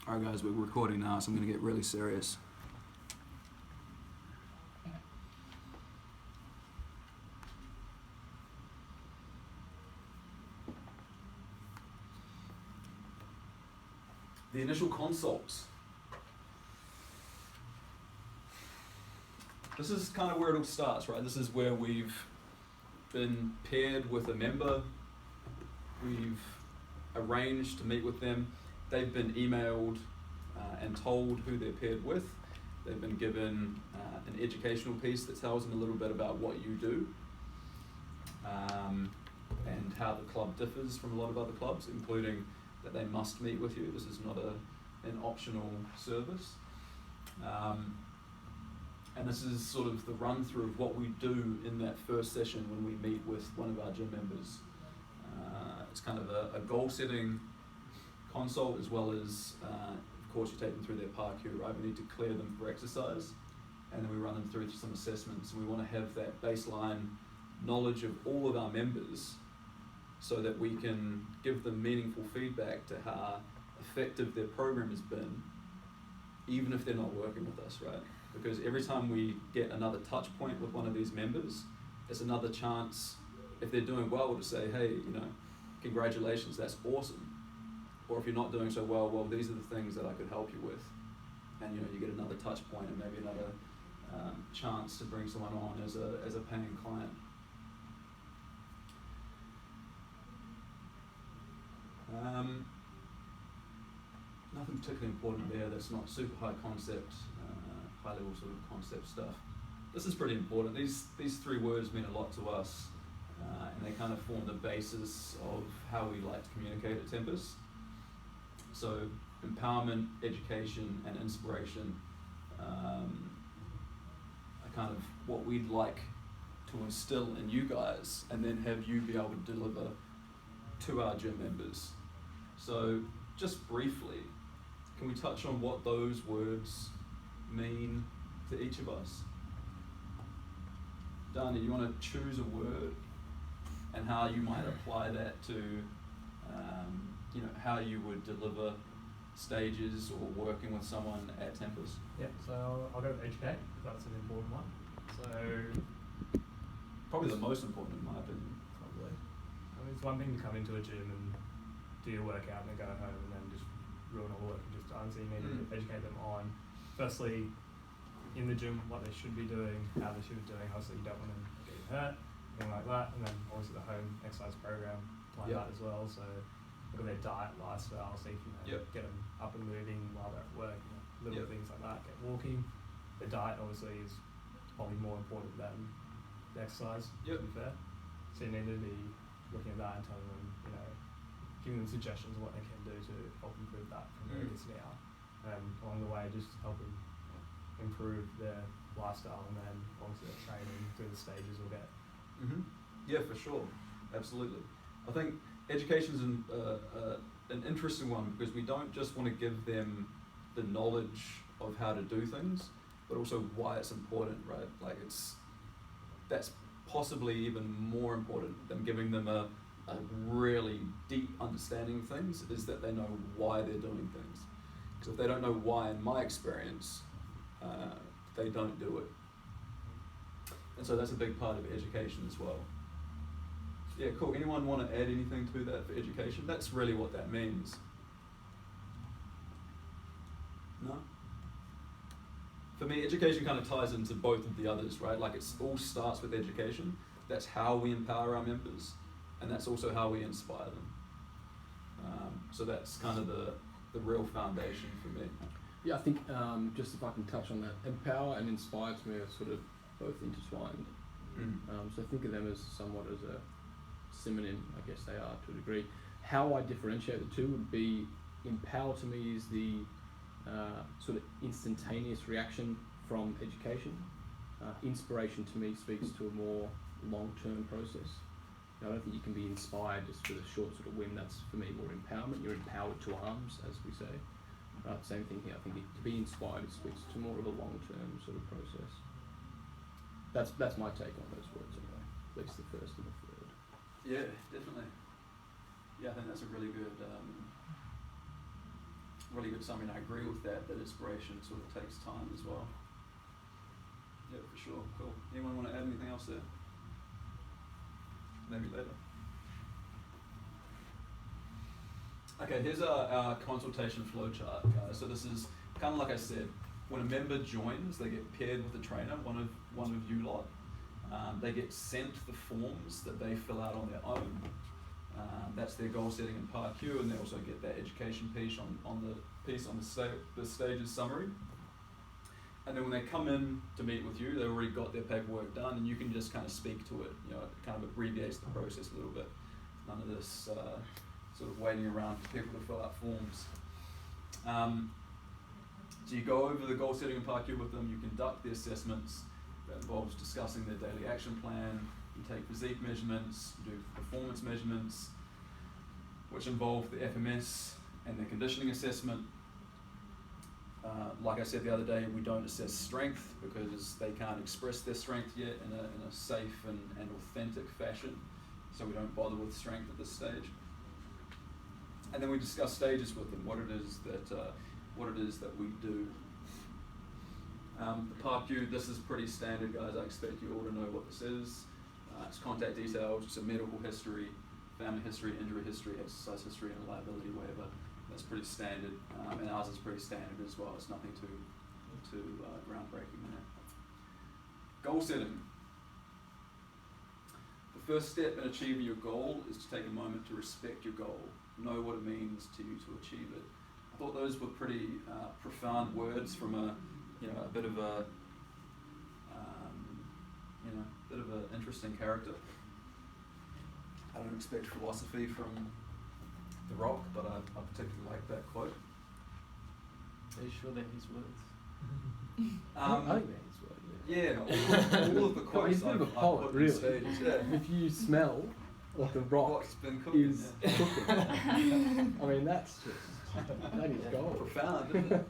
Alright guys, we're recording now, so I'm going to get really serious. The initial consults. This is kind of where it all starts, right? This is where we've been paired with a member. We've arranged to meet with them. They've been emailed and told who they're paired with. They've been given an educational piece that tells them a little bit about what you do and how the club differs from a lot of other clubs, including that they must meet with you. This is not an optional service. And this is sort of the run through of what we do in that first session when we meet with one of our gym members. It's kind of a goal setting consult, as well as, of course, you take them through their PARQ, right? We need to clear them for exercise, and then we run them through some assessments. And we want to have that baseline knowledge of all of our members so that we can give them meaningful feedback to how effective their program has been, even if they're not working with us, right? Because every time we get another touch point with one of these members, it's another chance, if they're doing well, to say, hey, congratulations, that's awesome. Or if you're not doing so well, these are the things that I could help you with. And you get another touch point and maybe another chance to bring someone on as a paying client. Nothing particularly important there that's not super high concept, high level sort of concept stuff. This is pretty important. These three words mean a lot to us, and they kind of form the basis of how we like to communicate at Tempest. So empowerment, education, and inspiration are kind of what we'd like to instill in you guys, and then have you be able to deliver to our gym members. So just briefly, can we touch on what those words mean to each of us? Dani, you want to choose a word and how you might apply that to how you would deliver stages or working with someone at Tempest? Yeah, so I'll go with educate, because that's an important one. So probably the most important in my opinion. Probably. I mean, it's one thing to come into a gym and do your workout and then go home and then just ruin all the work and just done. So you need to educate them on, firstly, in the gym, what they should be doing, how they should be doing. Obviously, you don't want them getting hurt, anything like that. And then obviously the home exercise program like that as well. So look at their diet, lifestyle, so you can get them up and moving while they're at work, little things like that, get walking. The diet obviously is probably more important than the exercise, to be fair. So you need to be looking at that and telling them, giving them suggestions of what they can do to help improve that from where it is now. And along the way, just help them improve their lifestyle, and then obviously their training through the stages will get. Yeah, for sure. Absolutely. I think education is an interesting one, because we don't just want to give them the knowledge of how to do things, but also why it's important, right? Like that's possibly even more important than giving them a really deep understanding of things, is that they know why they're doing things. Because if they don't know why, in my experience, they don't do it. And so that's a big part of education as well. Yeah, cool. Anyone want to add anything to that for education? That's really what that means. No? For me, education kind of ties into both of the others, right? Like, it all starts with education. That's how we empower our members, and that's also how we inspire them. So that's kind of the real foundation for me. Yeah, I think just if I can touch on that, empower and inspire to me are sort of both intertwined. So think of them as somewhat as a synonym, I guess they are to a degree. How I differentiate the two would be, empower to me is the sort of instantaneous reaction from education. Inspiration to me speaks to a more long-term process. I don't think you can be inspired just with a short sort of win. That's for me more empowerment. You're empowered to arms, as we say. Same thing here. I think to be inspired, it speaks to more of a long-term sort of process. That's my take on those words anyway. At least the first and the third. Yeah, definitely. Yeah, I think that's a really good really good summary, and I agree with that inspiration sort of takes time as well. Yeah, for sure. Cool. Anyone want to add anything else there? Maybe later. Okay, here's our consultation flowchart, guys. So this is kind of like I said, when a member joins, they get paired with a trainer, one of you lot. They get sent the forms that they fill out on their own. That's their goal setting in Part Q, and they also get that education piece on the stages summary. And then when they come in to meet with you, they've already got their paperwork done, and you can just kind of speak to it. You know, it kind of abbreviates the process a little bit. None of this sort of waiting around for people to fill out forms. So you go over the goal setting in Part Q with them, you conduct the assessments. That involves discussing their daily action plan, you take physique measurements, you do performance measurements, which involve the FMS and the conditioning assessment. Like I said the other day, we don't assess strength because they can't express their strength yet in a safe and authentic fashion, so we don't bother with strength at this stage. And then we discuss stages with them, what it is that we do. The Part Q, this is pretty standard, guys. I expect you all to know what this is. It's contact details, it's a medical history, family history, injury history, exercise history, and a liability waiver. That's pretty standard, and ours is pretty standard as well. It's nothing too groundbreaking in it. Goal setting. The first step in achieving your goal is to take a moment to respect your goal, know what it means to you to achieve it. I thought those were pretty profound words from a bit of an interesting character. I don't expect philosophy from The Rock, but I particularly like that quote. Are you sure they're his words? I think they're his word. Yeah, all of the quotes He's a bit of a I've poet, put really. on stages. Yeah. If you smell what The Rock What's been cooking, is yeah. cooking, I mean, that's just, that is gold. Profound, isn't it?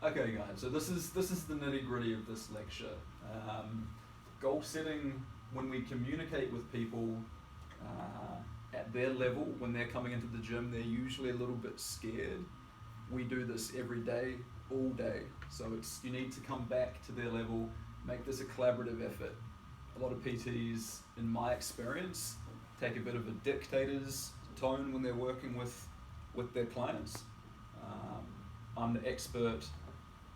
Okay, guys. So this is the nitty gritty of this lecture. Goal setting. When we communicate with people at their level, when they're coming into the gym, they're usually a little bit scared. We do this every day, all day. So you need to come back to their level, make this a collaborative effort. A lot of PTs, in my experience, take a bit of a dictator's tone when they're working with their clients. I'm the expert,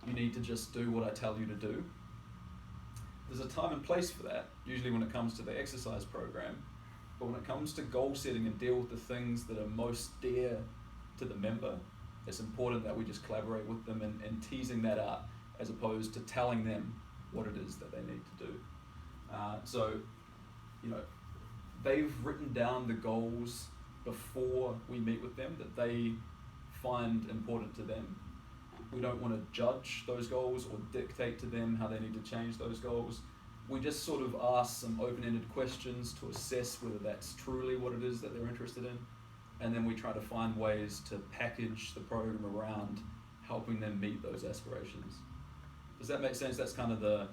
you need to just do what I tell you to do. There's a time and place for that, usually when it comes to the exercise program, but when it comes to goal setting and deal with the things that are most dear to the member, it's important that we just collaborate with them and teasing that out as opposed to telling them what it is that they need to do. So, they've written down the goals before we meet with them that they find important to them. We don't want to judge those goals or dictate to them how they need to change those goals. We just sort of ask some open-ended questions to assess whether that's truly what it is that they're interested in, and then we try to find ways to package the program around helping them meet those aspirations. Does that make sense? That's kind of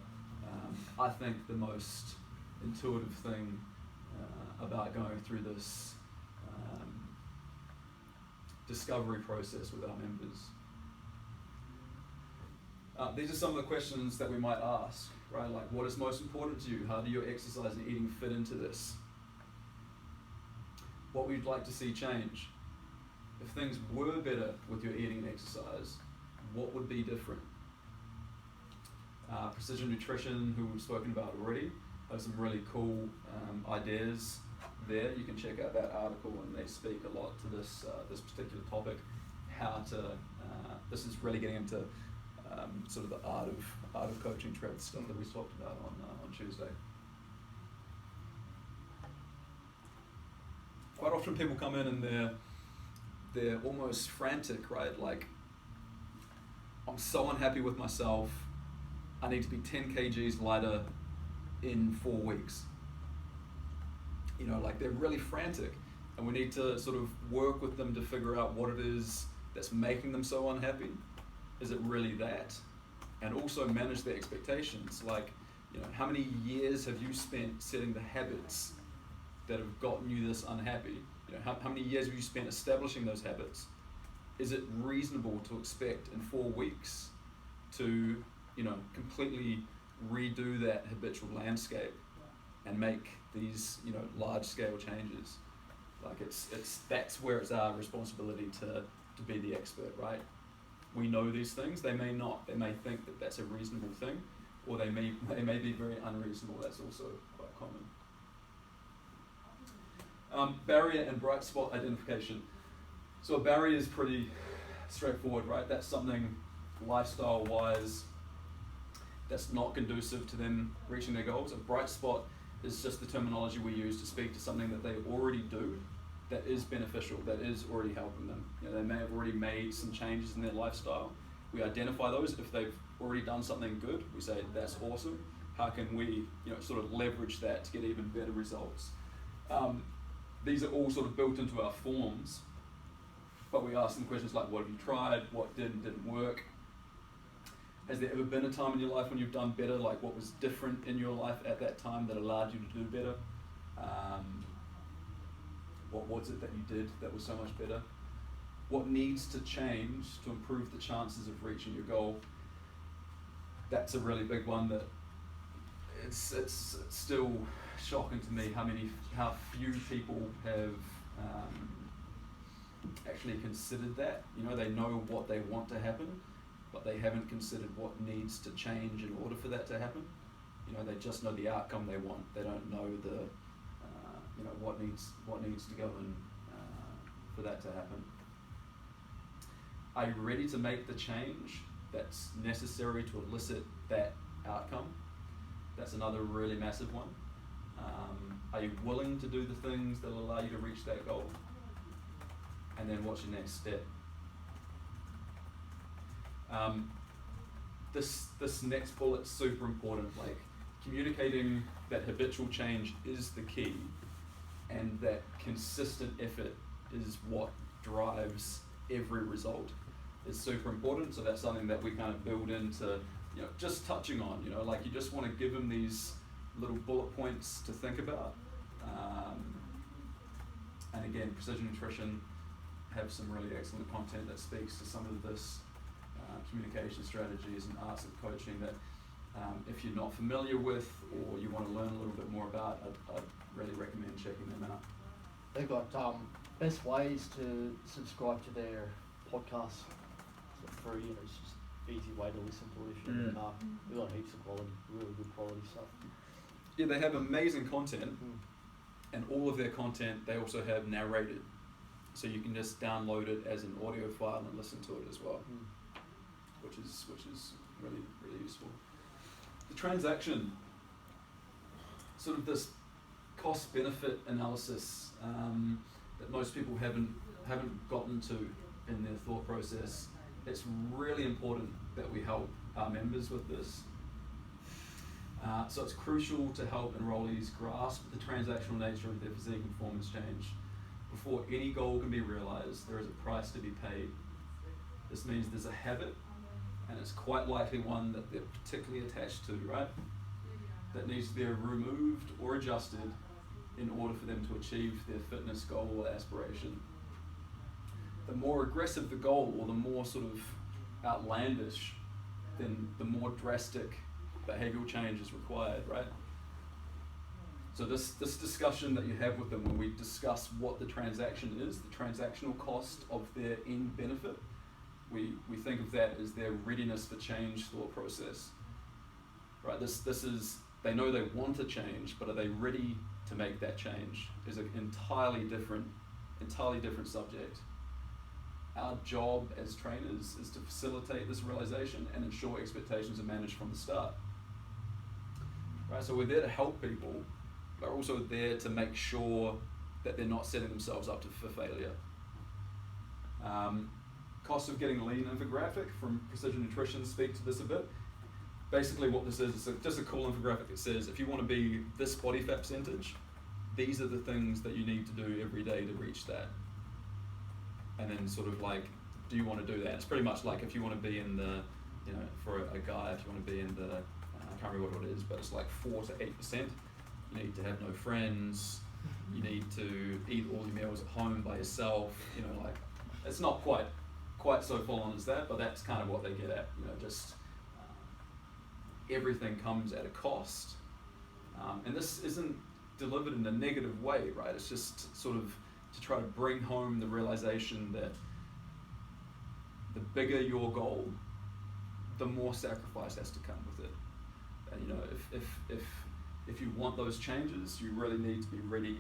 I think the most intuitive thing about going through this discovery process with our members. These are some of the questions that we might ask, right? Like, what is most important to you? How do your exercise and eating fit into this? What would you like to see change? If things were better with your eating and exercise, what would be different? Precision Nutrition, who we've spoken about already, have some really cool ideas there. You can check out that article, and they speak a lot to this particular topic. This is really getting into sort of the art of coaching trade stuff that we talked about on Tuesday. Quite often people come in and they're almost frantic, right? Like, I'm so unhappy with myself. I need to be 10 kgs lighter in 4 weeks. Like, they're really frantic, and we need to sort of work with them to figure out what it is that's making them so unhappy. Is it really that? And also manage their expectations. Like, how many years have you spent setting the habits that have gotten you this unhappy? You know, how many years have you spent establishing those habits? Is it reasonable to expect in 4 weeks to, you know, completely redo that habitual landscape and make these, you know, large scale changes? Like that's where it's our responsibility to be the expert, right? We know these things. They may not. They may think that that's a reasonable thing, or they may be very unreasonable. That's also quite common. Barrier and bright spot identification. So a barrier is pretty straightforward, right? That's something lifestyle-wise that's not conducive to them reaching their goals. A bright spot is just the terminology we use to speak to something that they already do that is beneficial, that is already helping them. You know, they may have already made some changes in their lifestyle. We identify those. If they've already done something good, we say, that's awesome. How can we, you know, sort of leverage that to get even better results? These are all sort of built into our forms, but we ask them questions like, what have you tried? What didn't work? Has there ever been a time in your life when you've done better? Like, what was different in your life at that time that allowed you to do better? What was it that you did that was so much better? What needs to change to improve the chances of reaching your goal? That's a really big one that it's still shocking to me how few people have actually considered that. You know, they know what they want to happen, but they haven't considered what needs to change in order for that to happen. You know, they just know the outcome they want. They don't know the you know, what needs to go in for that to happen. Are you ready to make the change that's necessary to elicit that outcome? That's another really massive one. Are you willing to do the things that will allow you to reach that goal? And then what's your next step? This next bullet's super important. Like, communicating that habitual change is the key, and that consistent effort is what drives every result. It's super important. So that's something that we kind of build into, you know, just touching on, you know, like you just want to give them these little bullet points to think about. And again, Precision Nutrition have some really excellent content that speaks to some of this communication strategies and arts of coaching that if you're not familiar with or you want to learn a little bit more about, I'd really recommend checking them out. They've got best ways to subscribe to their podcast for free, and it's just easy way to listen to it if you're in the car. We've got heaps of quality, really good quality stuff. Yeah, they have amazing content, and all of their content they also have narrated, so you can just download it as an audio file and listen to it as well, which is really useful. The transaction, sort of this cost benefit analysis that most people haven't gotten to in their thought process. It's really important that we help our members with this. So it's crucial to help enrollees grasp the transactional nature of their physique and performance change. Before any goal can be realized, there is a price to be paid. This means there's a habit, and it's quite likely one that they're particularly attached to, right? That needs to be removed or adjusted in order for them to achieve their fitness goal or aspiration. The more aggressive the goal, or the more sort of outlandish, then the more drastic behavioral change is required, right? So this discussion that you have with them when we discuss what the transaction is, the transactional cost of their end benefit, we think of that as their readiness for change thought process, right? This is, they know they want to change, but are they ready to make that change? Is an entirely different subject. Our job as trainers is to facilitate this realization and ensure expectations are managed from the start. Right, so we're there to help people, but we're also there to make sure that they're not setting themselves up for failure. Cost of getting lean infographic from Precision Nutrition speak to this a bit. Basically what this is just a cool infographic that says if you want to be this body fat percentage, these are the things that you need to do every day to reach that. And then sort of like, do you want to do that? It's pretty much like if you want to be in the, you know, for a guy, if you want to be in the, I can't remember what it is, but it's like 4 to 8%. You need to have no friends, you need to eat all your meals at home by yourself, you know, like, it's not quite so full on as that, but that's kind of what they get at, you know, just everything comes at a cost. And this isn't delivered in a negative way, right? It's just sort of to try to bring home the realization that the bigger your goal, the more sacrifice has to come with it. And you know, if you want those changes, you really need to be ready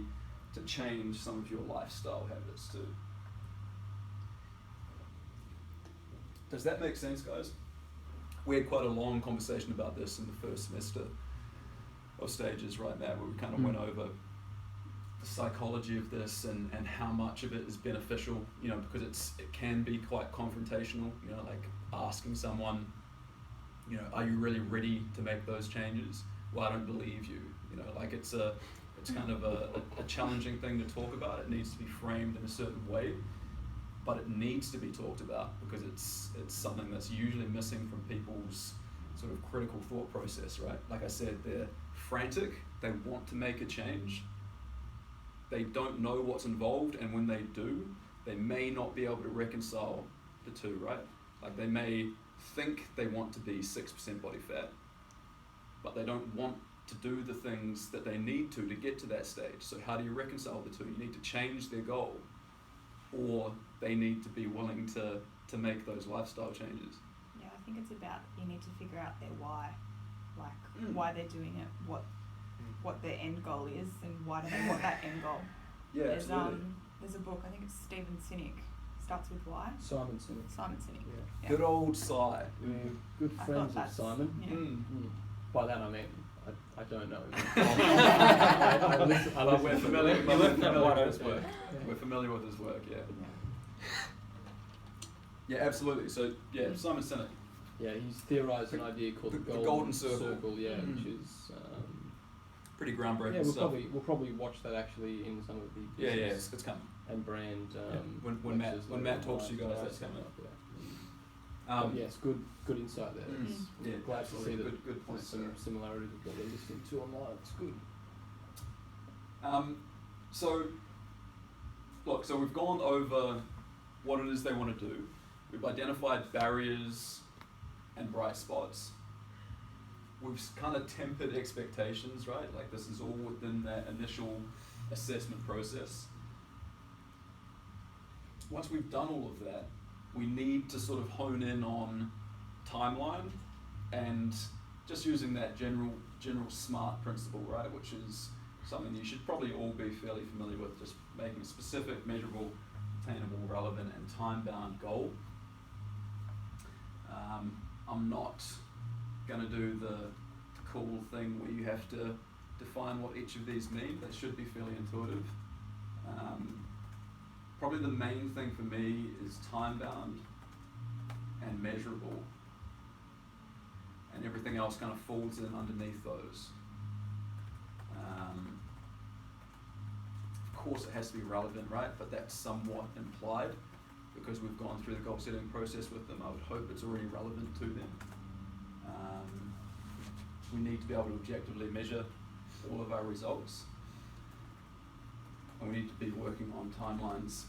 to change some of your lifestyle habits too. Does that make sense, guys? We had quite a long conversation about this in the first semester of Stages, right, Matt, where we kind of went over the psychology of this and how much of it is beneficial, you know, because it can be quite confrontational, you know, like asking someone, you know, are you really ready to make those changes? Well, I don't believe you, you know, like it's kind of a challenging thing to talk about. It needs to be framed in a certain way, but it needs to be talked about because it's something that's usually missing from people's sort of critical thought process, right? Like I said, they're frantic, they want to make a change, they don't know what's involved, and when they do, they may not be able to reconcile the two, right? Like they may think they want to be 6% body fat, but they don't want to do the things that they need to get to that stage. So how do you reconcile the two? You need to change their goal, or they need to be willing to make those lifestyle changes. Yeah, I think it's about you need to figure out their why, like why they're doing it, what their end goal is, and why do they want that end goal. Yeah, absolutely. There's a book, I think it's Stephen Sinek, starts with why. Simon Sinek. Simon Sinek. Yeah. Yeah. Good old Si. We're good I friends thought of that's- Simon. Yeah. By that I mean, I don't know him. I listen But we're to familiar, him. we're familiar with his Yeah. work. Yeah. We're familiar with his work, yeah. Yeah. Yeah, absolutely. So, yeah, Simon Sinek. Yeah, he's theorised an idea called The the golden circle. yeah, Mm. which is Pretty groundbreaking yeah, we'll stuff. probably watch that actually in some of the Yeah, business it's coming. and brand When Matt- lectures when later Matt on talks to you live, guys, so that's that's coming up, yeah. Um, But yes, good insight there. Mm. It's- Yeah, glad to see that good point, there's some Sarah. similarities with what we're listening to online. It's good. So, look, so we've gone over what it is they want to do. We've identified barriers and bright spots. We've kind of tempered expectations, right? Like this is all within that initial assessment process. Once we've done all of that, we need to sort of hone in on timeline and just using that general SMART principle, right? Which is something you should probably all be fairly familiar with, just making a specific, measurable, attainable, relevant, and time-bound goal. I'm not going to do the cool thing where you have to define what each of these mean. They should be fairly intuitive. Probably the main thing for me is time-bound and measurable, and everything else kind of falls in underneath those. Of course it has to be relevant, right? But that's somewhat implied because we've gone through the goal setting process with them. I would hope it's already relevant to them. We need to be able to objectively measure all of our results, and we need to be working on timelines.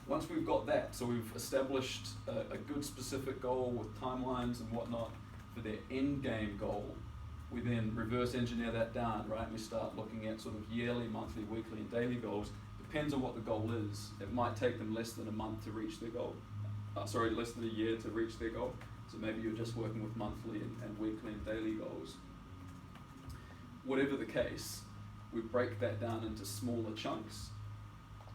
Once we've got that, so we've established a good specific goal with timelines and whatnot for their end game goal, we then reverse engineer that down, right? We start looking at sort of yearly, monthly, weekly, and daily goals. Depends on what the goal is. It might take them less than a month to reach their goal. Less than a year to reach their goal. So maybe you're just working with monthly and weekly and daily goals. Whatever the case, we break that down into smaller chunks.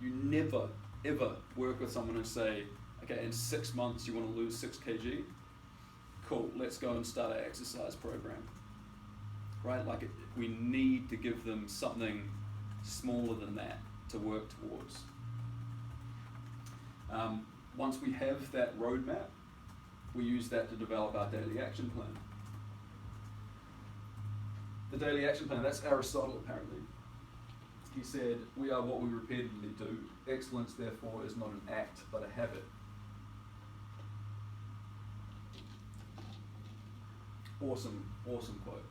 You never, ever work with someone and say, okay, in 6 months you want to lose 6 kg? Cool, let's go and start an exercise program. Right, like we need to give them something smaller than that to work towards. Once we have that roadmap, we use that to develop our daily action plan. The daily action plan, that's Aristotle apparently. He said, we are what we repeatedly do. Excellence, therefore, is not an act, but a habit. Awesome quote.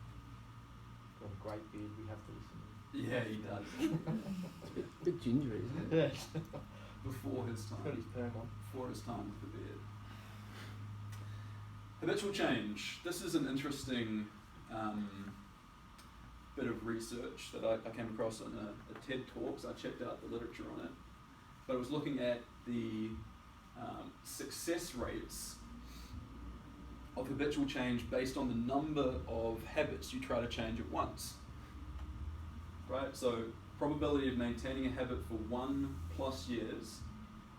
got a great beard. We have to listen to him. Yeah, he does. It's a bit gingery, isn't it? Yeah. Before his He's got time. his perm on. Before his time with the beard. Habitual change. This is an interesting bit of research that I came across in a TED Talks. I checked out the literature on it, but it was looking at the success rates of habitual change based on the number of habits you try to change at once. Right? So probability of maintaining a habit for 1+ years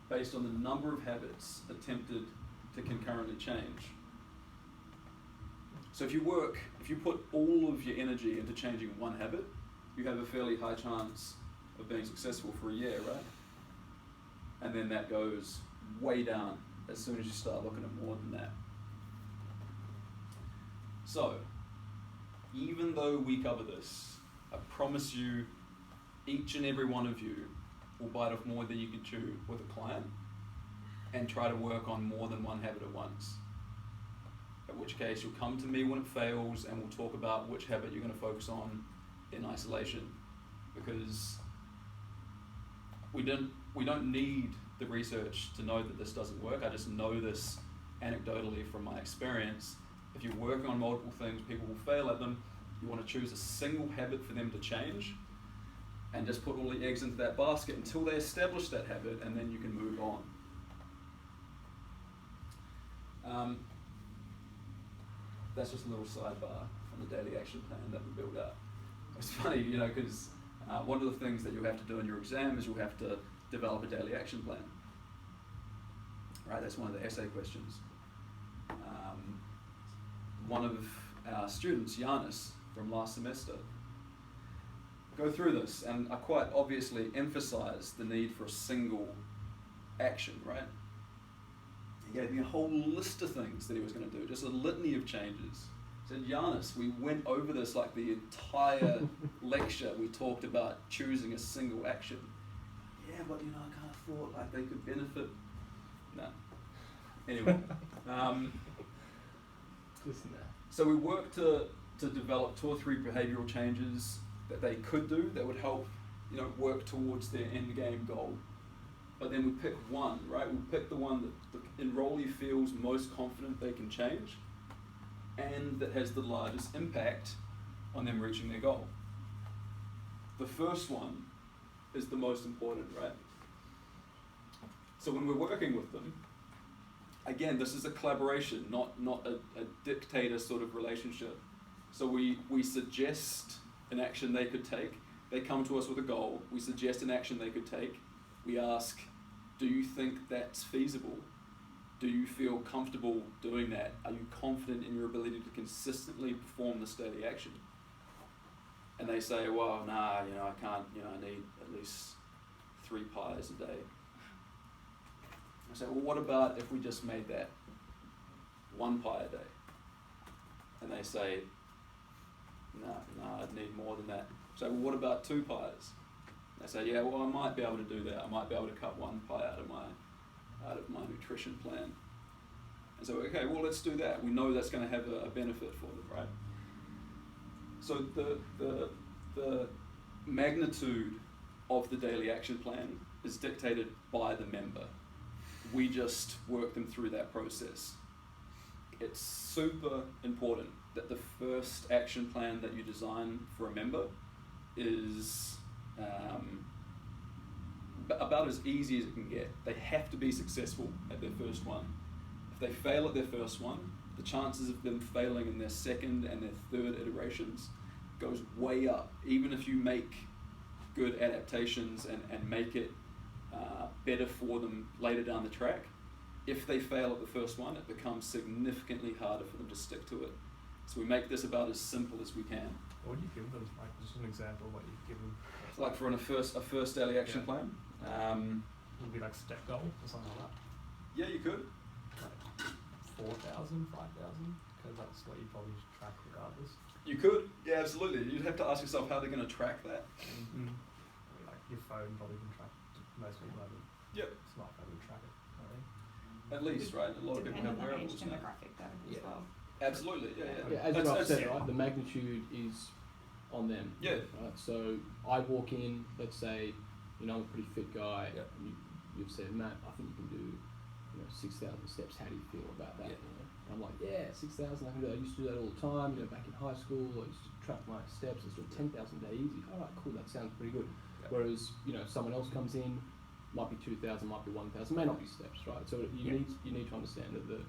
based on the number of habits attempted to concurrently change. So if you put all of your energy into changing one habit, you have a fairly high chance of being successful for a year, right? And then that goes way down as soon as you start looking at more than that. So, even though we cover this, I promise you, each and every one of you will bite off more than you can chew with a client and try to work on more than one habit at once. At which case you'll come to me when it fails and we'll talk about which habit you're going to focus on in isolation, because we don't need the research to know that this doesn't work. I just know this anecdotally from my experience. If you're working on multiple things, people will fail at them. You want to choose a single habit for them to change and just put all the eggs into that basket until they establish that habit, and then you can move on. That's just a little sidebar on the daily action plan that we build out. It's funny, because one of the things that you'll have to do in your exam is you'll have to develop a daily action plan. Right, that's one of the essay questions. One of our students, Giannis, from last semester, go through this, and I quite obviously emphasise the need for a single action, right? He gave me a whole list of things that he was going to do, just a litany of changes. He said, Giannis, we went over this like the entire lecture. We talked about choosing a single action. Yeah, but I kind of thought like they could benefit. No. Anyway, so we worked to develop 2 or 3 behavioural changes that they could do that would help, work towards their end game goal. But then we pick one, right? We pick the one that the enrollee feels most confident they can change and that has the largest impact on them reaching their goal. The first one is the most important, right? So when we're working with them, again, this is a collaboration, not a dictator sort of relationship. So we suggest an action they could take. They come to us with a goal. We suggest an action they could take. We ask, do you think that's feasible? Do you feel comfortable doing that? Are you confident in your ability to consistently perform this daily action? And they say, well, nah, I can't, I need at least 3 pies a day. I say, well, what about if we just made that 1 pie a day? And they say, no, I'd need more than that. So, well, what about 2 pies? They say, yeah, well, I might be able to do that. I might be able to cut 1 pie out of my nutrition plan. And so, okay, well, let's do that. We know that's going to have a benefit for them, right? So the magnitude of the daily action plan is dictated by the member. We just work them through that process. It's super important that the first action plan that you design for a member is about as easy as it can get. They have to be successful at their first one. If they fail at their first one, the chances of them failing in their second and their third iterations goes way up. Even if you make good adaptations and make it better for them later down the track, if they fail at the first one, it becomes significantly harder for them to stick to it. So we make this about as simple as we can. What do you give them? Like, just an example of what you give them. Like for a first daily action plan. Would it be like step goal or something like that? Yeah, you could. Like 4,000, 5,000, because that's what you probably should track regardless. You could, yeah, absolutely. You'd have to ask yourself how they're going to track that. I mean, like your phone probably can track. Most people have a Yep. smartphone will track it. I think. At least, right? A lot of people Depend have on the age wearables now. demographic though as Yeah. well. Absolutely, yeah. Yeah, as That's- Rob that's- said, right, the magnitude is on them. Yeah. Right? So I walk in, let's say, you know, I'm a pretty fit guy. Yeah. You've said, Matt, I think you can do, 6,000 steps. How do you feel about that? Yeah. You know? And I'm like, yeah, 6,000. I can do that. I used to do that all the time. Back in high school, I used to track my steps. I was doing 10,000 a day easy. All right, cool. That sounds pretty good. Yeah. Whereas, someone else comes in, might be 2,000, might be 1,000, may not be steps, right? So you need to understand that the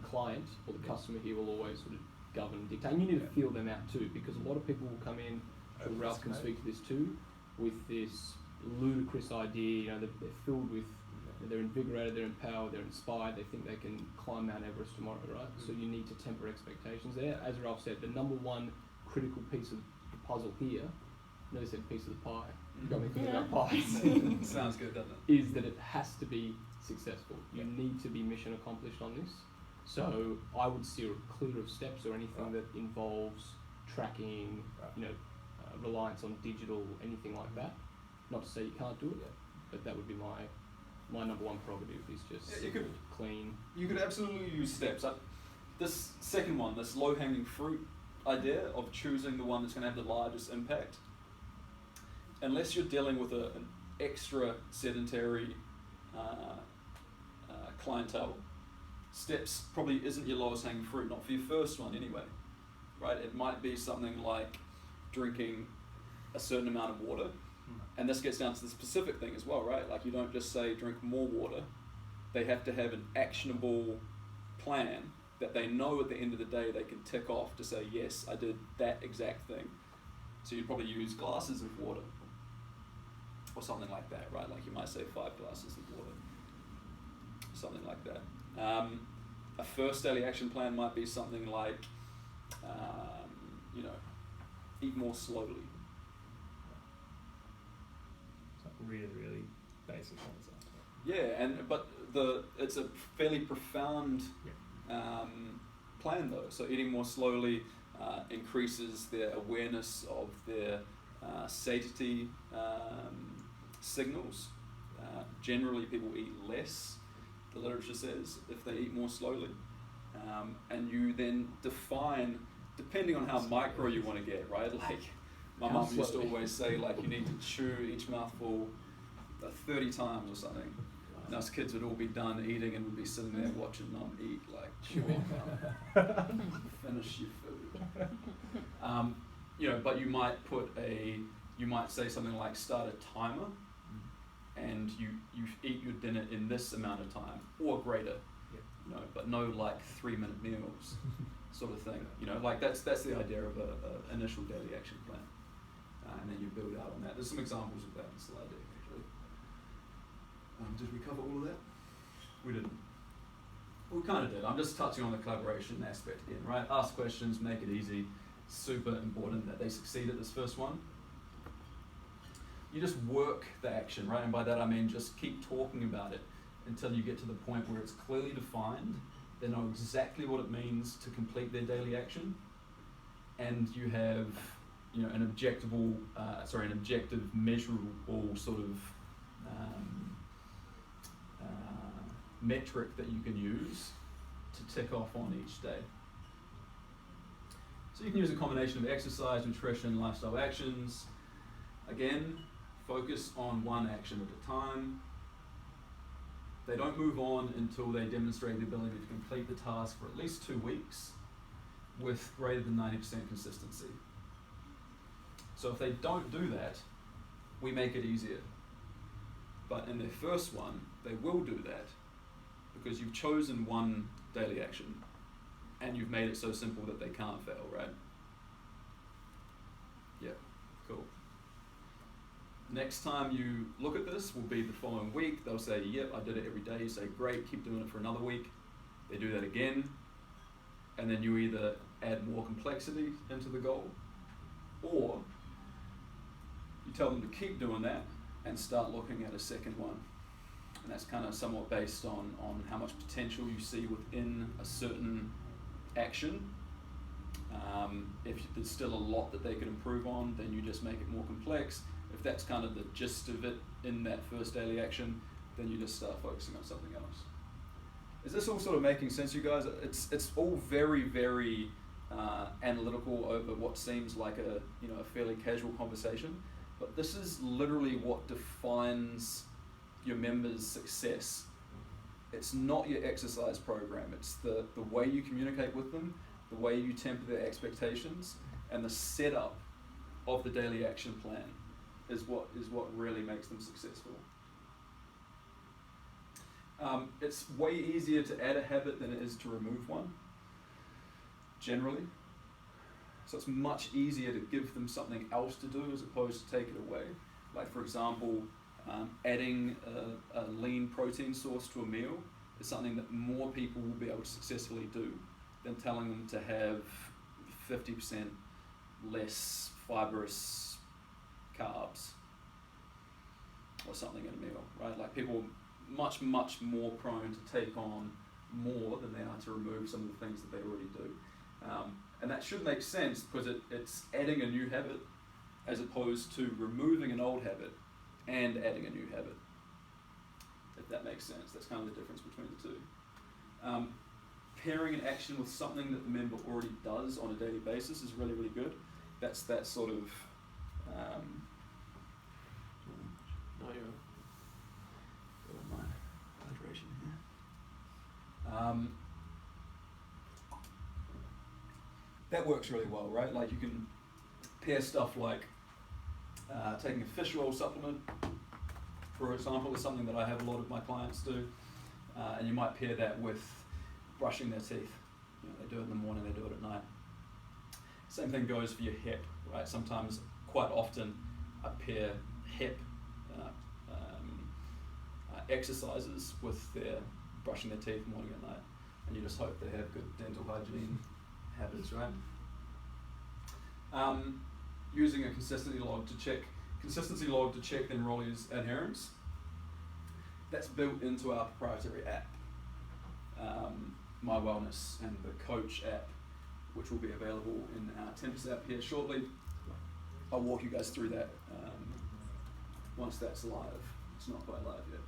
client or the customer here will always sort of govern and dictate. And you need to feel them out too, because a lot of people will come in, and Ralph can speak to this too, with this ludicrous idea. They're filled with, they're invigorated, they're empowered, they're inspired, they think they can climb Mount Everest tomorrow, right? So you need to temper expectations there. As Ralph said, the number one critical piece of the puzzle here, no, said piece of the pie, got me thinking about pies, Sounds good, doesn't it? is that it has to be successful. You need to be mission accomplished on this. So I would steer clear of steps or anything that involves tracking, reliance on digital, anything like that. Not to say you can't do it, but that would be my number one prerogative is just you could, clean. You could absolutely use steps. This second one, this low-hanging fruit idea of choosing the one that's going to have the largest impact, unless you're dealing with an extra sedentary clientele, steps probably isn't your lowest hanging fruit, not for your first one anyway, right? It might be something like drinking a certain amount of water, and this gets down to the specific thing as well, right? Like, you don't just say drink more water. They have to have an actionable plan that they know at the end of the day they can tick off to say, yes, I did that exact thing. So you'd probably use glasses of water or something like that, right? Like, you might say 5 glasses of water, something like that. A first daily action plan might be something like, eat more slowly. It's like really, really basic concept. Yeah, but it's a fairly profound plan though. So eating more slowly increases their awareness of their satiety signals. Generally, people eat less, the literature says, if they eat more slowly. And you then define, depending on how micro you want to get, right? Like, my mum used to always say, like, you need to chew each mouthful 30 times or something. And us kids would all be done eating and would be sitting there watching mum eat, like, chewing mum. Finish your food. But you might say something like, start a timer, and you eat your dinner in this amount of time, or greater, but no like 3-minute meals sort of thing. Like that's the idea of a initial daily action plan, and then you build out on that. There's some examples of that in the slide deck actually. Did we cover all of that? We didn't. We kind of did. I'm just touching on the collaboration aspect again, right? Ask questions, make it easy. Super important that they succeed at this first one. You just work the action, right? And by that I mean just keep talking about it until you get to the point where it's clearly defined. They know exactly what it means to complete their daily action, and you have, an objective, measurable sort of metric that you can use to tick off on each day. So you can use a combination of exercise, nutrition, lifestyle actions. Again, focus on one action at a time. They don't move on until they demonstrate the ability to complete the task for at least 2 weeks with greater than 90% consistency. So if they don't do that, we make it easier. But in their first one, they will do that because you've chosen one daily action and you've made it so simple that they can't fail, right? Yeah, cool. Next time you look at this will be the following week. They'll say, yep, I did it every day. You say, great, keep doing it for another week. They do that again. And then you either add more complexity into the goal, or you tell them to keep doing that and start looking at a second one. And that's kind of somewhat based on how much potential you see within a certain action. If there's still a lot that they could improve on, then you just make it more complex. If that's kind of the gist of it in that first daily action, then you just start focusing on something else. Is this all sort of making sense, you guys? It's all very, very analytical over what seems like a fairly casual conversation, but this is literally what defines your members' success. It's not your exercise program, it's the way you communicate with them, the way you temper their expectations, and the setup of the daily action plan is what really makes them successful. It's way easier to add a habit than it is to remove one, generally. So it's much easier to give them something else to do as opposed to take it away. Like, for example, adding a lean protein source to a meal is something that more people will be able to successfully do than telling them to have 50% less fibrous carbs or something in a meal, right? Like, people are much more prone to take on more than they are to remove some of the things that they already do. And that should make sense because it's adding a new habit as opposed to removing an old habit and adding a new habit, if that makes sense. That's kind of the difference between the two. Pairing an action with something that the member already does on a daily basis is really, really good. That's that sort of... No, you're my hydration here. That works really well, right? Like, you can pair stuff like taking a fish oil supplement, for example, is something that I have a lot of my clients do, and you might pair that with brushing their teeth. They do it in the morning, they do it at night. Same thing goes for your hip, right? Sometimes, quite often, I pair hip exercises with their brushing their teeth morning and night, and you just hope they have good dental hygiene habits, right? Using a consistency log to check the enrollee's adherence. That's built into our proprietary app, My Wellness, and the Coach app, which will be available in our Tempest app here shortly. I'll walk you guys through that once that's live. It's not quite live yet.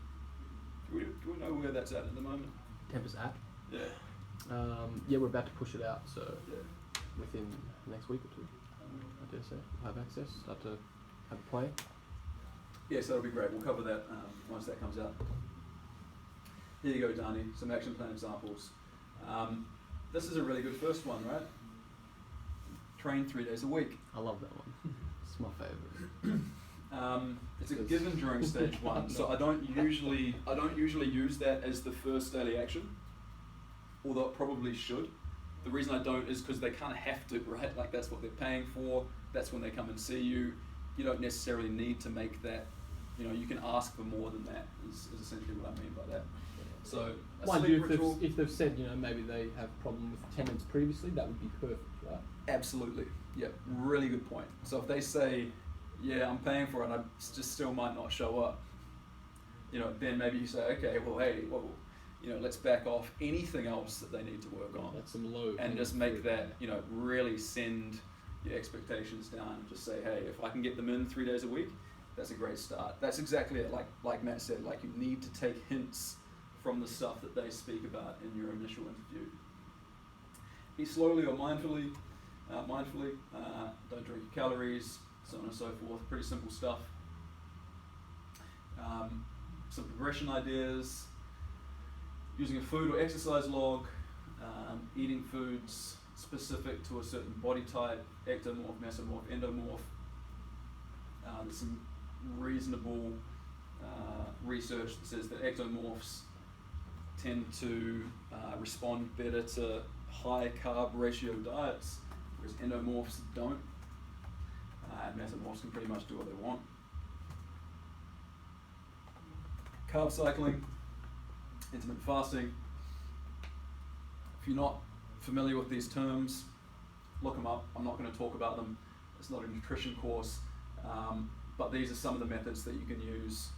Do we know where that's at the moment? Tempest app. Yeah. Yeah, we're about to push it out, so Yeah. within the next week or two, I dare say, we'll have access, start to have a play. Yes, that'll be great. We'll cover that once that comes out. Here you go, Dani. Some action plan examples. This is a really good first one, right? Train 3 days a week. I love that one. It's my favourite. It's a given during stage 1, so I don't usually use that as the first daily action, although it probably should. The reason I don't is because they kind of have to, right? Like, that's what they're paying for. That's when they come and see you. You don't necessarily need to make that. You can ask for more than that. Is essentially what I mean by that. So, a Mind sleep you, ritual. if they've said, maybe they have a problem with attendance previously, that would be perfect, right? Absolutely. Yeah, really good point. So if they say, yeah, I'm paying for it, and I just still might not show up, then maybe you say, okay, well, hey, let's back off anything else that they need to work on. That's some low. And just make that, really send your expectations down and just say, hey, if I can get them in 3 days a week, that's a great start. That's exactly it. Like Matt said, like, you need to take hints from the stuff that they speak about in your initial interview. Eat slowly or mindfully. Don't drink your calories, so on and so forth. Pretty simple stuff. Some progression ideas. Using a food or exercise log. Eating foods specific to a certain body type, ectomorph, mesomorph, endomorph. There's some reasonable research that says that ectomorphs tend to respond better to high carb ratio diets, whereas endomorphs don't. And mesomorphs can pretty much do what they want. Carb cycling, intermittent fasting. If you're not familiar with these terms, look them up. I'm not going to talk about them. It's not a nutrition course, but these are some of the methods that you can use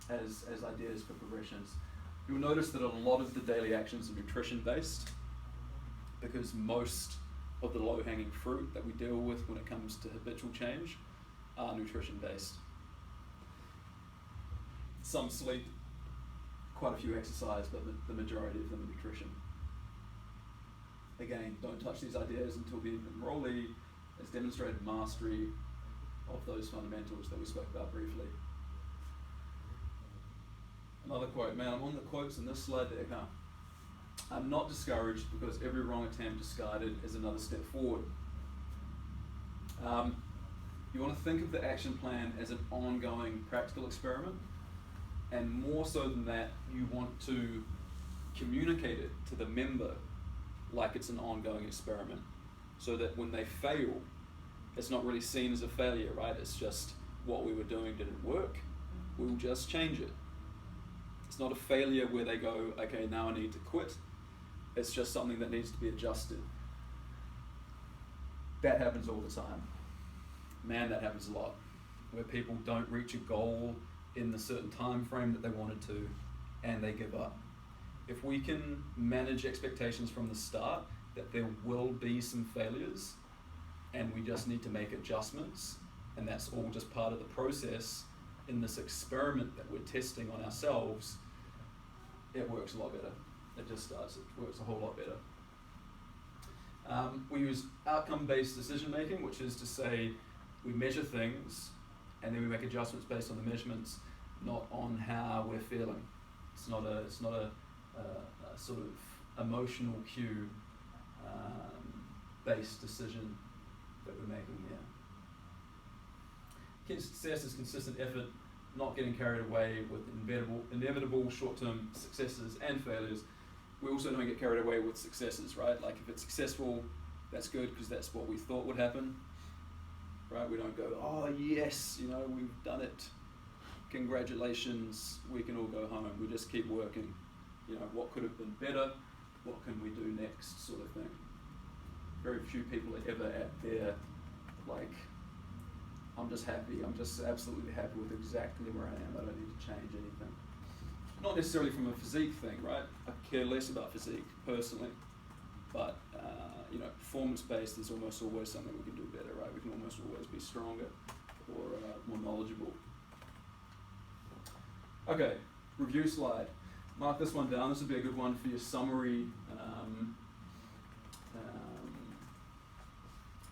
as ideas for progressions. You'll notice that a lot of the daily actions are nutrition based, because most of the low-hanging fruit that we deal with when it comes to habitual change are nutrition based. Some sleep, quite a few exercise, but the majority of them are nutrition. again, don't touch these ideas until the enrollee has demonstrated mastery of those fundamentals that we spoke about briefly. Another quote, man, I'm on the quotes in this slide deck, huh? I'm not discouraged because every wrong attempt discarded is another step forward. You want to think of the action plan as an ongoing practical experiment, and more so than that, you want to communicate it to the member like it's an ongoing experiment, so that when they fail, it's not really seen as a failure, right? It's just what we were doing didn't work, we'll just change it. It's not a failure where they go, okay, now I need to quit. It's just something that needs to be adjusted. That happens all the time. Man, that happens a lot, where people don't reach a goal in the certain time frame that they wanted to, and they give up. If we can manage expectations from the start that there will be some failures, and we just need to make adjustments, and that's all just part of the process in this experiment that we're testing on ourselves, it works a lot better. It just does. It works a whole lot better. We use outcome-based decision making, which is to say we measure things and then we make adjustments based on the measurements, not on how we're feeling. It's not a sort of emotional cue based decision that we're making here. Key to success is consistent effort, not getting carried away with inevitable short-term successes and failures. We also don't get carried away with successes, right? Like if it's successful, that's good because that's what we thought would happen, right? We don't go, oh yes, you know, we've done it. Congratulations, we can all go home. We just keep working. You know, what could have been better? What can we do next, sort of thing. Very few people are ever at their, like, I'm just happy. I'm just absolutely happy with exactly where I am. I don't need to change anything. Not necessarily from a physique thing, right? I care less about physique personally, but you know, performance-based is almost always something we can do better, right? We can almost always be stronger or more knowledgeable. Okay, review slide. Mark this one down. This would be a good one for your summary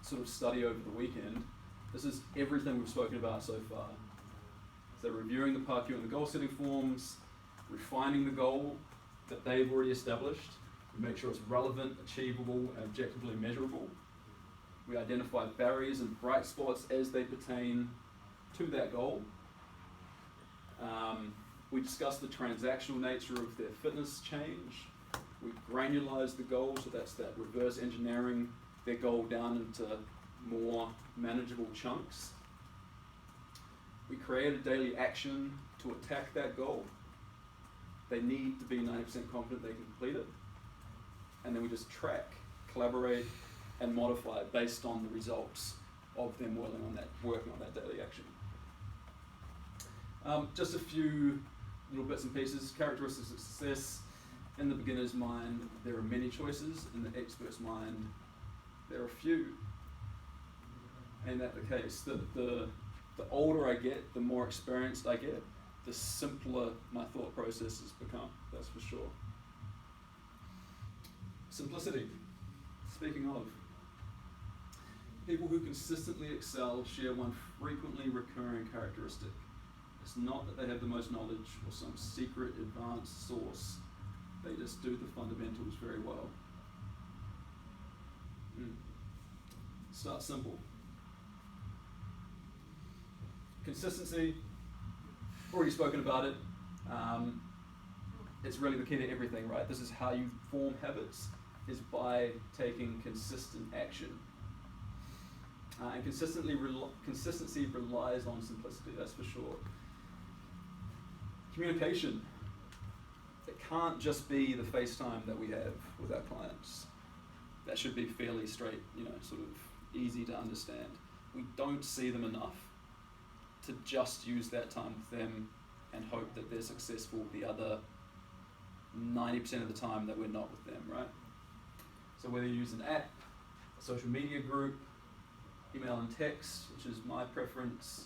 sort of study over the weekend. This is everything we've spoken about so far. So reviewing the PARQ and the goal setting forms, refining the goal that they've already established, we make sure it's relevant, achievable, and objectively measurable. We identify barriers and bright spots as they pertain to that goal. We discuss the transactional nature of their fitness change. We granularize the goal, so that's that reverse engineering their goal down into more manageable chunks. We create a daily action to attack that goal. They need to be 90% confident they can complete it. And then we just track, collaborate, and modify based on the results of them working on that daily action. Just a few little bits and pieces. Characteristics of success. In the beginner's mind, there are many choices. In the expert's mind, there are few. Ain't that the case? The older I get, the more experienced I get, the simpler my thought processes become, that's for sure. Simplicity. Speaking of, people who consistently excel share one frequently recurring characteristic. It's not that they have the most knowledge or some secret advanced source. They just do the fundamentals very well. Start simple. Consistency, already spoken about it. It's really the key to everything, right? This is how you form habits, is by taking consistent action. And consistency relies on simplicity, that's for sure. Communication. It can't just be the FaceTime that we have with our clients. That should be fairly straight, you know, sort of easy to understand. We don't see them enough to just use that time with them and hope that they're successful the other 90% of the time that we're not with them, right? So whether you use an app, a social media group, email and text, which is my preference,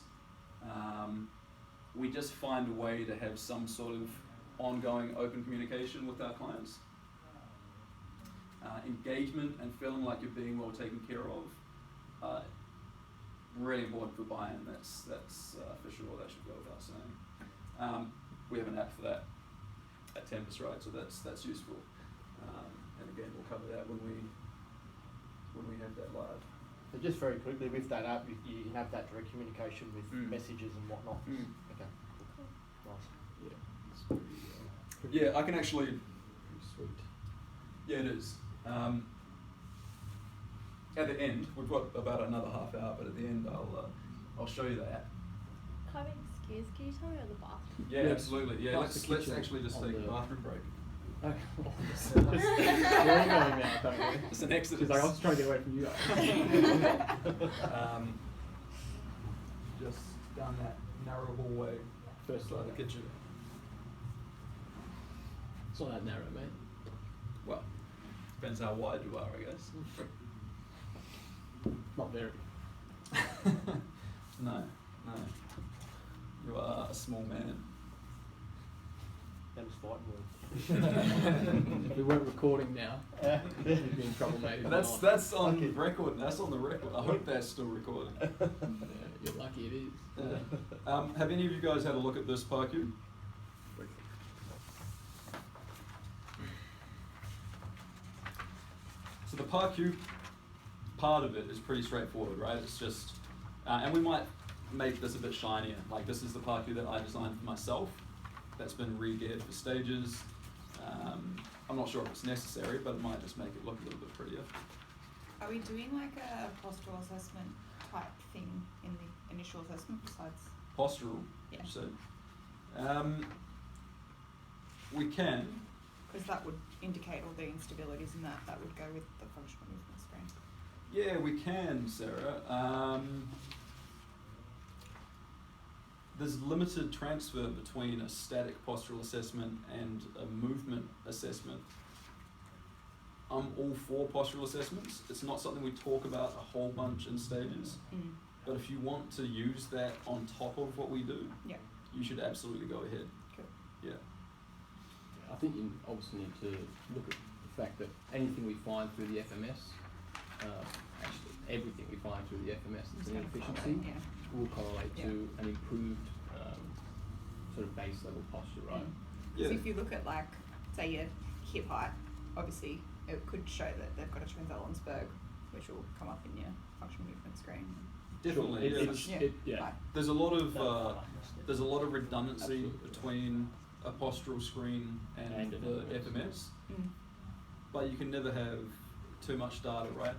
we just find a way to have some sort of ongoing open communication with our clients. engagement and feeling like you're being well taken care of, really important for buy-in. That's for sure. That should go without saying. We have an app for that at Tempest, right? So that's useful. And again, we'll cover that when we have that live. So just very quickly, with that app, you can have that direct communication with Mm. messages and whatnot. Mm. Okay, cool. Nice. Yeah, it's pretty, Yeah, I can actually. pretty sweet. Yeah, it is. At the end, we've got about another half hour, but at the end, I'll show you the app. Can I be excused? Can you tell me about the bathroom? Yeah, Yeah. absolutely. Yeah, Past let's the let's kitchen actually just on take a the- bathroom break. Okay. We're all going now, don't we? It's an exodus. She's like, I was trying to get away from you guys. Just down that narrow hallway First by the floor. kitchen. It's not that narrow, mate. Well, depends how wide you are, I guess. Not very. No. You are a small man. That was fighting words. If we weren't recording now, we'd be in trouble, mate. if we're not. That's on Okay. record. That's on the record. I hope that's still recording. Yeah, you're lucky it is. Yeah. Have any of you guys had a look at this ParQ? So the ParQ part of it is pretty straightforward, right? It's just, and we might make this a bit shinier. Like this is the ParQ that I designed for myself. That's been re-geared for stages. I'm not sure if it's necessary, but it might just make it look a little bit prettier. Are we doing like a postural assessment type thing in the initial assessment besides? Postural, Yeah. so we can. Because that would indicate all the instabilities and that would go with the functional movement screen. Yeah, we can, Sarah. There's limited transfer between a static postural assessment and a movement assessment. I'm all for postural assessments. It's not something we talk about a whole bunch in stages, Mm. but if you want to use that on top of what we do, Yeah. you should absolutely go ahead. Cool. Yeah. I think you obviously need to look at the fact that anything we find through the FMS, actually everything we find through the FMS It's that's an gonna inefficiency follow, yeah. will correlate Yeah. to an improved sort of base level posture, right? Yeah. So if you look at like, say your hip height, obviously it could show that they've got a Trenz-Ellensberg, which will come up in your functional movement screen. Definitely. It- Yeah, it's- there's- yeah. Like, There's a lot of No, there's a lot of redundancy Absolutely. between a postural screen and And an the FMS. FMS, mm. but you can never have too much data, right?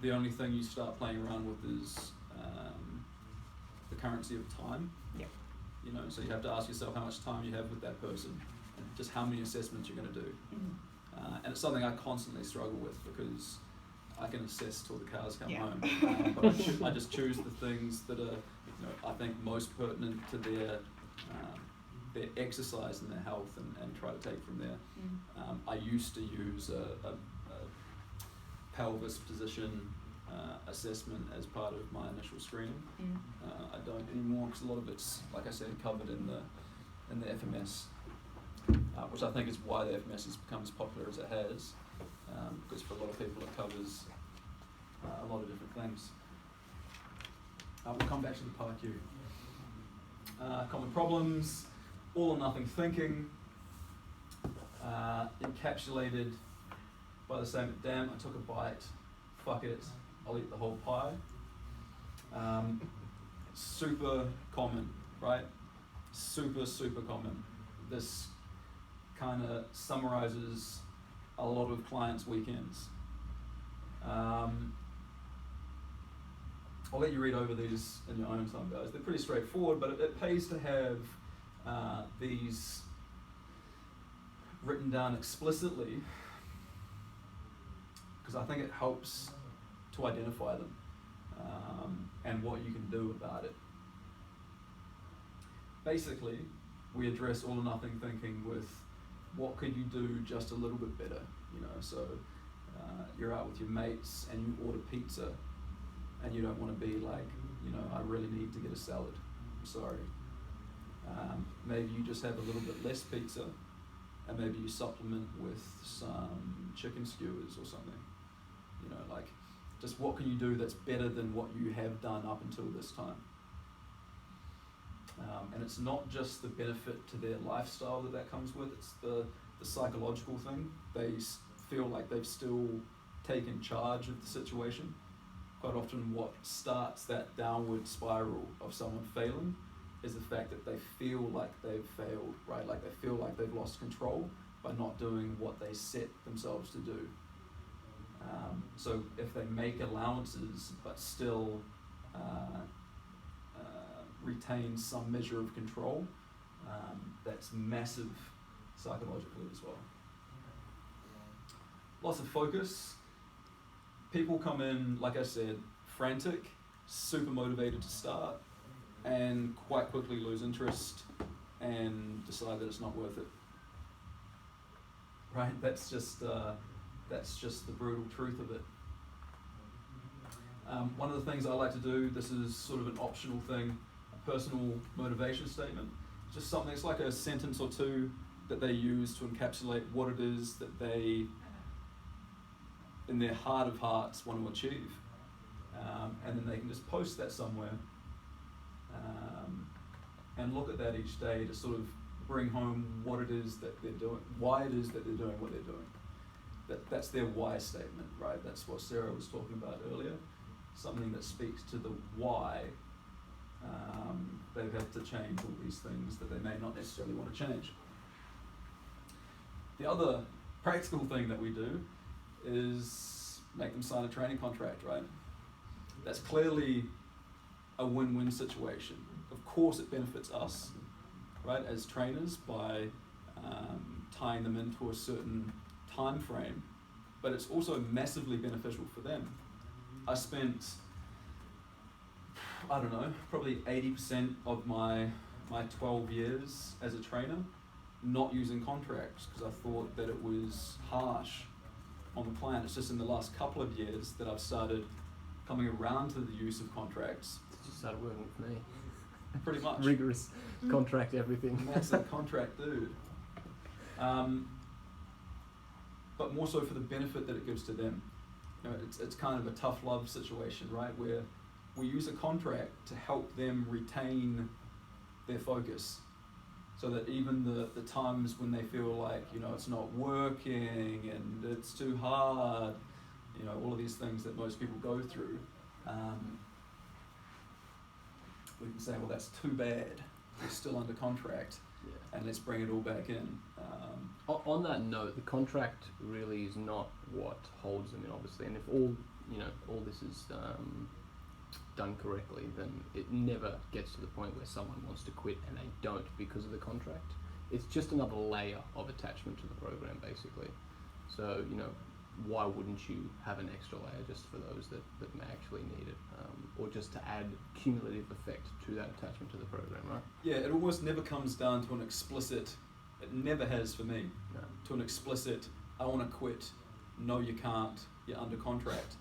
The only thing you start playing around with is the currency of time. Yep. You know, so you have to ask yourself how much time you have with that person, and just how many assessments you're going to do. Mm. And it's something I constantly struggle with because I can assess till the cows come Yeah. home, but I just choose the things that are, you know, I think most pertinent to their exercise and their health, and try to take from there. Mm. I used to use a pelvis position assessment as part of my initial screening. Mm. I don't anymore because a lot of it's, like I said, covered in the FMS, which I think is why the FMS has become as popular as it has, because for a lot of people it covers a lot of different things. We'll come back to the ParQ. Common problems, all or nothing thinking, encapsulated by the same, damn, I took a bite, fuck it, I'll eat the whole pie. Super common, right? Super common. This kind of summarizes a lot of clients' weekends. I'll let you read over these in your own time, guys. They're pretty straightforward, but it pays to have these written down explicitly, because I think it helps to identify them and what you can do about it. Basically, we address all or nothing thinking with what could you do just a little bit better, you know, so you're out with your mates and you order pizza and you don't want to be like, you know, I really need to get a salad, I'm sorry. Maybe you just have a little bit less pizza and maybe you supplement with some chicken skewers or something. You know, like, just what can you do that's better than what you have done up until this time? And it's not just the benefit to their lifestyle that comes with, it's the psychological thing. They feel like they've still taken charge of the situation. Quite often what starts that downward spiral of someone failing is the fact that they feel like they've failed, right? Like they feel like they've lost control by not doing what they set themselves to do. So if they make allowances but still retain some measure of control, that's massive psychologically as well. Lots of focus. People come in, like I said, frantic, super motivated to start, and quite quickly lose interest and decide that it's not worth it. Right? That's just the brutal truth of it. One of the things I like to do, this is sort of an optional thing, a personal motivation statement. Just something, it's like a sentence or two that they use to encapsulate what it is that they, in their heart of hearts, want to achieve. And then they can just post that somewhere and look at that each day to sort of bring home what it is that they're doing, why it is that they're doing what they're doing. That's their why statement, right? That's what Sarah was talking about earlier. Something that speaks to the why they've had to change all these things that they may not necessarily want to change. The other practical thing that we do is make them sign a training contract, right? That's clearly a win-win situation. Of course it benefits us, right, as trainers by tying them into a certain time frame, but it's also massively beneficial for them. I spent, I don't know, probably 80% of my 12 years as a trainer not using contracts because I thought that it was harsh on the client. It's just in the last couple of years that I've started coming around to the use of contracts. You started working with me. Pretty much. Rigorous contract everything. Massive contract dude. But more so for the benefit that it gives to them. You know, it's kind of a tough love situation, right? Where we use a contract to help them retain their focus. So that even the times when they feel like, you know, it's not working and it's too hard, you know, all of these things that most people go through, we can say, well, that's too bad. We're still under contract, Yeah. and let's bring it all back in. On that note, the contract really is not what holds them in, obviously, and if all this is done correctly, then it never gets to the point where someone wants to quit and they don't because of the contract. It's just another layer of attachment to the program, basically. So, you know, why wouldn't you have an extra layer just for those that may actually need it, or just to add cumulative effect to that attachment to the program, right? Yeah, it almost never comes down to an explicit, it never has for me, No. to an explicit, I want to quit, no you can't, you're under contract.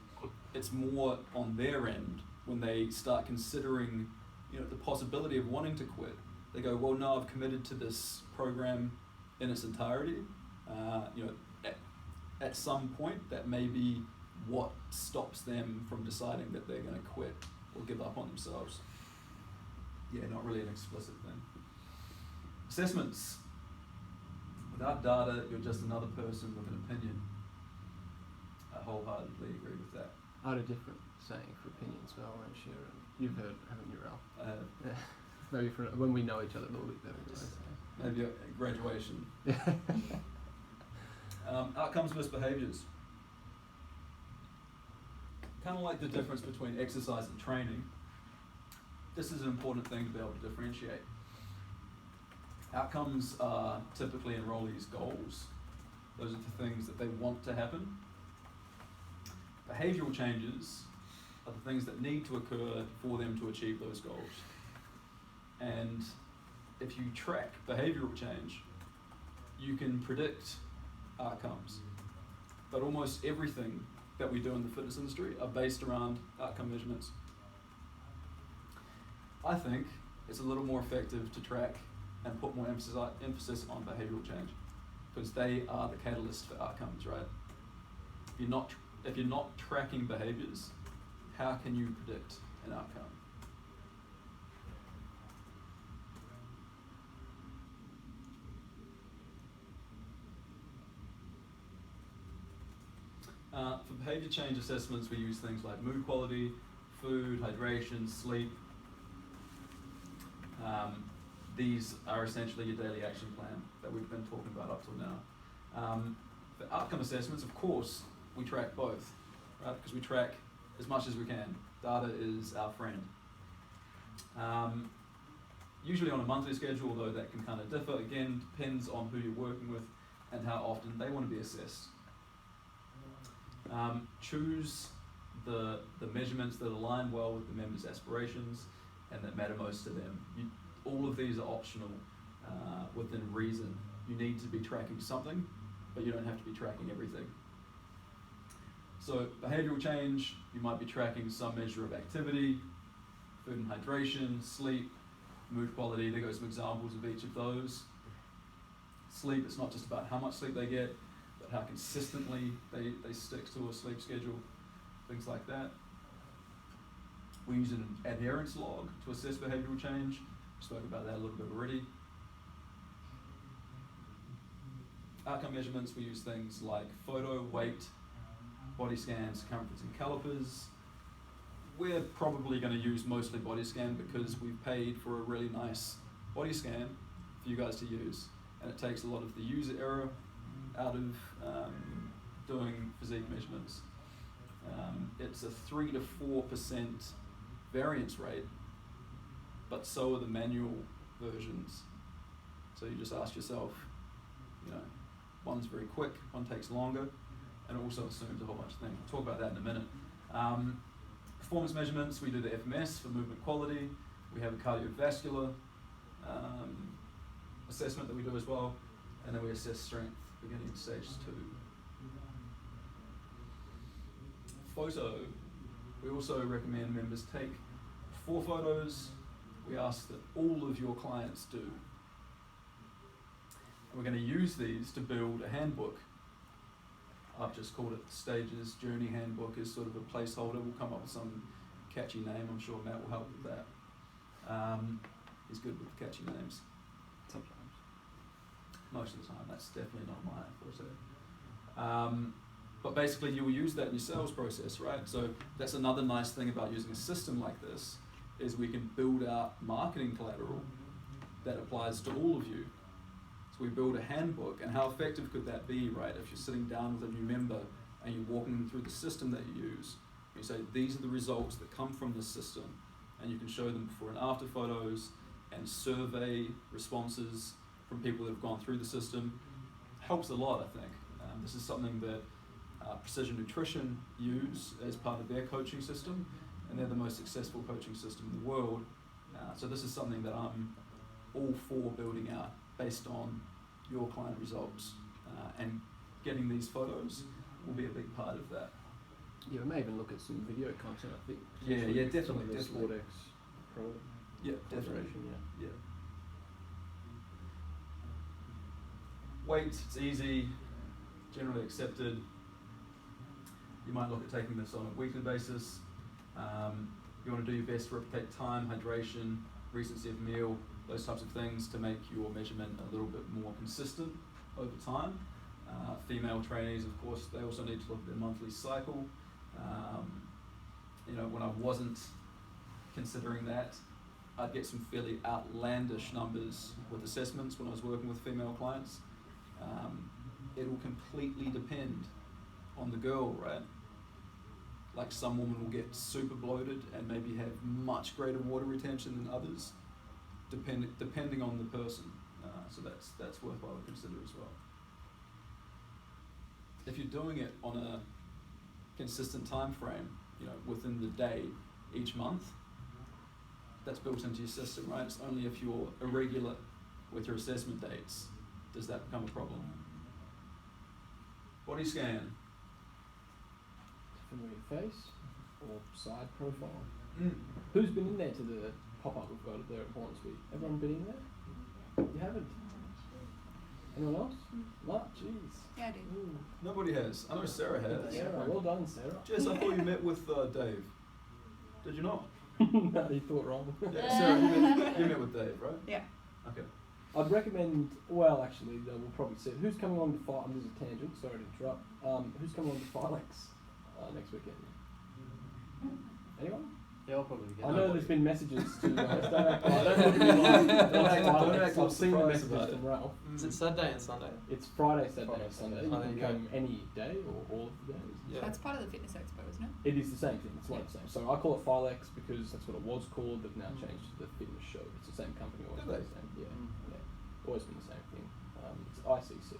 It's more on their end when they start considering, you know, the possibility of wanting to quit. They go, well, no, I've committed to this program in its entirety. You know, at some point, that may be what stops them from deciding that they're going to quit or give up on themselves. Yeah, not really an explicit thing. Assessments. Without data, you're just another person with an opinion. I wholeheartedly agree with that. I had a different saying for opinions, but I won't share it. You've heard, haven't you, Ralph? Yeah. Maybe for when we know each other a little bit better. Maybe a graduation. Outcomes versus behaviours. Kind of like the difference between exercise and training. This is an important thing to be able to differentiate. Outcomes are typically enrollees' goals. Those are the things that they want to happen. Behavioural changes are the things that need to occur for them to achieve those goals. And if you track behavioural change, you can predict outcomes. But almost everything that we do in the fitness industry are based around outcome measurements. I think it's a little more effective to track and put more emphasis on behavioural change. because they are the catalyst for outcomes, right? If you're not tracking behaviours, how can you predict an outcome? For behaviour change assessments, we use things like mood quality, food, hydration, sleep. These are essentially your daily action plan that we've been talking about up till now. For outcome assessments, of course, we track both, right? Because we track as much as we can. Data is our friend. Usually on a monthly schedule, although that can kind of differ. Again, depends on who you're working with and how often they want to be assessed. Choose the measurements that align well with the members' aspirations and that matter most to them. All of these are optional within reason. You need to be tracking something, but you don't have to be tracking everything. So behavioural change, you might be tracking some measure of activity, food and hydration, sleep, mood quality. There go some examples of each of those. Sleep, it's not just about how much sleep they get, but how consistently they stick to a sleep schedule, things like that. We use an adherence log to assess behavioural change. We spoke about that a little bit already. Outcome measurements, we use things like photo, weight, body scan, circumference and calipers. We're probably going to use mostly body scan because we've paid for a really nice body scan for you guys to use, and it takes a lot of the user error out of doing physique measurements. It's a 3 to 4% variance rate, but so are the manual versions. So you just ask yourself, one's very quick, one takes longer, and it also assumes a whole bunch of things. We'll talk about that in a minute. Performance measurements, we do the FMS for movement quality. We have a cardiovascular assessment that we do as well, and then we assess strength beginning in stage 2. Photo, we also recommend members take 4 photos. We ask that all of your clients do. And we're going to use these to build a handbook. I've just called it the Stages Journey Handbook as sort of a placeholder. We'll come up with some catchy name. I'm sure Matt will help with that. He's good with catchy names. Sometimes. Most of the time. That's definitely not my forte. But basically you will use that in your sales process, right? So that's another nice thing about using a system like this, is we can build out marketing collateral that applies to all of you. So we build a handbook, and how effective could that be, right? If you're sitting down with a new member and you're walking them through the system that you use, you say, these are the results that come from this system, and you can show them before and after photos and survey responses from people that have gone through the system. Helps a lot, I think. This is something that Precision Nutrition use as part of their coaching system, and they're the most successful coaching system in the world. So this is something that I'm all for building out based on your client results, and getting these photos will be a big part of that. Yeah, we may even look at some video content, I think. Yeah, potentially definitely, some of the definitely. SportX Pro Yeah, definitely. collaboration, yeah. Yeah. Weight, it's easy, generally accepted. You might look at taking this on a weekly basis. You want to do your best to replicate time, hydration, recency of meal, those types of things to make your measurement a little bit more consistent over time. Female trainees, of course, they also need to look at their monthly cycle. When I wasn't considering that, I'd get some fairly outlandish numbers with assessments when I was working with female clients. It will completely depend on the girl, right? Like some women will get super bloated and maybe have much greater water retention than others, depending on the person. So that's worthwhile to consider as well. If you're doing it on a consistent time frame, within the day, each month, that's built into your system, right? It's only if you're irregular with your assessment dates does that become a problem. Body scan. Familiar face or side profile. Mm. Who's been in there to the pop-up we've got there at Hornsby? Everyone been in there? You haven't? Anyone else? No, jeez. Yeah, I do. Nobody has. I know Sarah has. Sarah, well done, Sarah. Jess, I thought you met with Dave. Did you not? No, you thought wrong. Yeah, Sarah, you met with Dave, right? Yeah. Okay. I'd recommend, well, actually, we'll probably see it. Who's coming on to this is a tangent, sorry to interrupt. Who's coming on to Filex next weekend? Anyone? Yeah, I'll probably get I it. know there's been messages to don't act I've seen the surprised messages about it. from Ralph. Is it Saturday and Sunday? It's Friday, Saturday, Friday, Sunday. Saturday. You Oh, there can you go. come any day or all of the days. Yeah. That's part of the fitness expo, isn't it? It is the same thing. It's one of the same. So I call it Filex because that's what it was called. They've now changed to the Fitness Show. It's the same company. Always Did been they? the same. Yeah, Mm. yeah. Always been the same thing. It's ICC. So.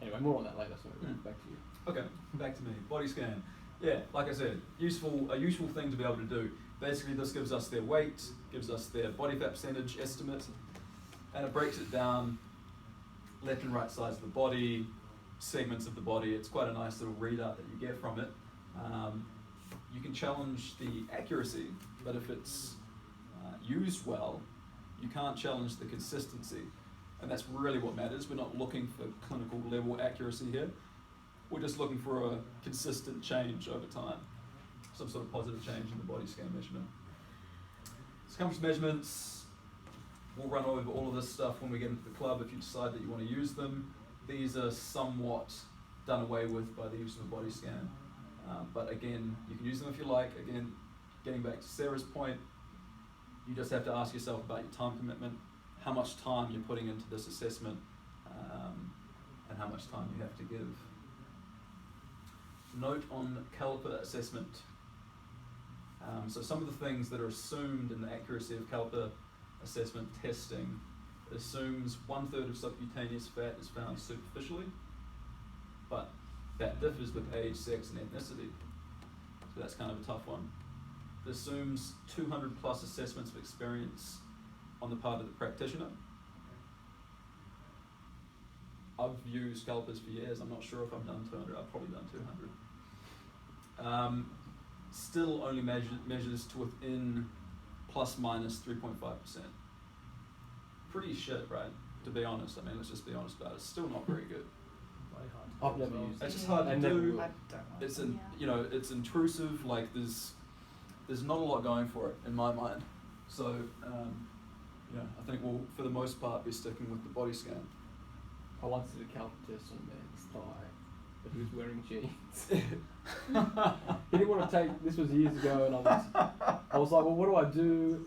Anyway, more on that later. So back to you. Okay, back to me. Body scan. Yeah, like I said, a useful thing to be able to do. Basically, this gives us their weight, gives us their body fat percentage estimate, and it breaks it down left and right sides of the body, segments of the body. It's quite a nice little readout that you get from it. You can challenge the accuracy, but if it's used well, you can't challenge the consistency. And that's really what matters. We're not looking for clinical level accuracy here. We're just looking for a consistent change over time. Some sort of positive change in the body scan measurement. Circumference measurements, we'll run over all of this stuff when we get into the club if you decide that you want to use them. These are somewhat done away with by the use of a body scan. But again, you can use them if you like. Again, getting back to Sarah's point, you just have to ask yourself about your time commitment, how much time you're putting into this assessment, and how much time you have to give. Note on caliper assessment. So some of the things that are assumed in the accuracy of caliper assessment testing assumes 1/3 of subcutaneous fat is found superficially, but that differs with age, sex, and ethnicity. So that's kind of a tough one. It assumes 200 plus assessments of experience on the part of the practitioner. I've used calipers for years. I'm not sure if I've done 200. I've probably done 200. Still only measures to within plus minus 3.5%. Pretty shit, right? To be honest. I mean, let's just be honest about it. It's still not very good. Bloody hard to I've do as never well. used It's it. just hard to And never do. will. I don't know. It's it's intrusive. Like there's not a lot going for it in my mind. So I think we'll for the most part be sticking with the body scan. I once did a caliper test on a man's thigh, but he was wearing jeans. He didn't want to take. This was years ago, and I was like, well, what do I do?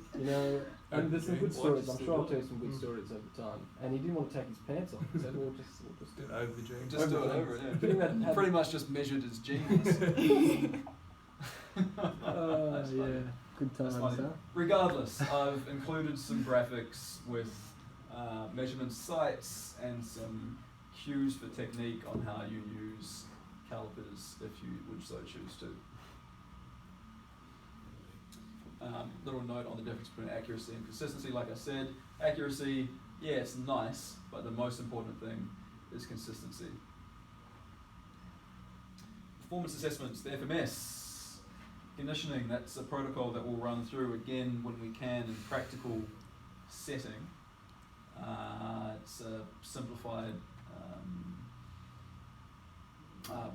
And there's some good stories. I'm sure I'll tell you some good stories over time. And he didn't want to take his pants off. He said, we'll just Do it over the dream. Just do it Over over it. jeans. Yeah. Getting that habit. Pretty much just measured his jeans. That's funny. yeah, good That's times, funny. huh? Regardless, I've included some graphics with measurement sites and some cues for technique on how you use calipers if you would so choose to. Little note on the difference between accuracy and consistency. Like I said, accuracy, yeah, it's nice, but the most important thing is consistency. Performance assessments, the FMS. Conditioning, that's a protocol that we'll run through again when we can in practical setting. It's a simplified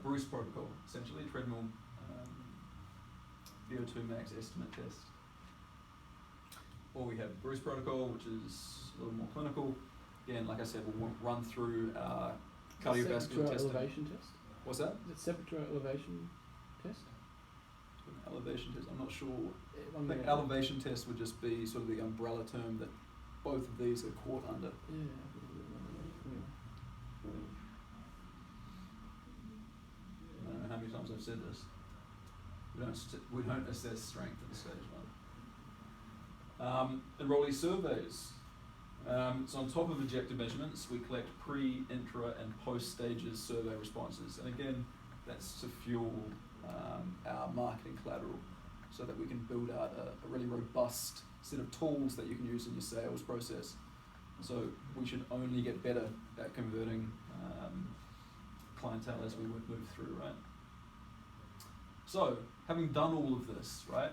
Bruce protocol, essentially, treadmill VO2 max estimate test. Or we have Bruce protocol, which is a little more clinical. Again, like I said, we'll run through our cardiovascular Separate to our testing. elevation test? What's that? Is it separate to our elevation test? Elevation test, I'm not sure. I One think minute. elevation test would just be sort of the umbrella term that both of these are caught under. Yeah. I don't know how many times I've said this. We don't assess strength at stage 1. Enrollee surveys. So on top of objective measurements, we collect pre, intra, and post stages survey responses. And again, that's to fuel our marketing collateral so that we can build out a really robust set of tools that you can use in your sales process. So we should only get better at converting clientele as we would move through, right? So, having done all of this, right,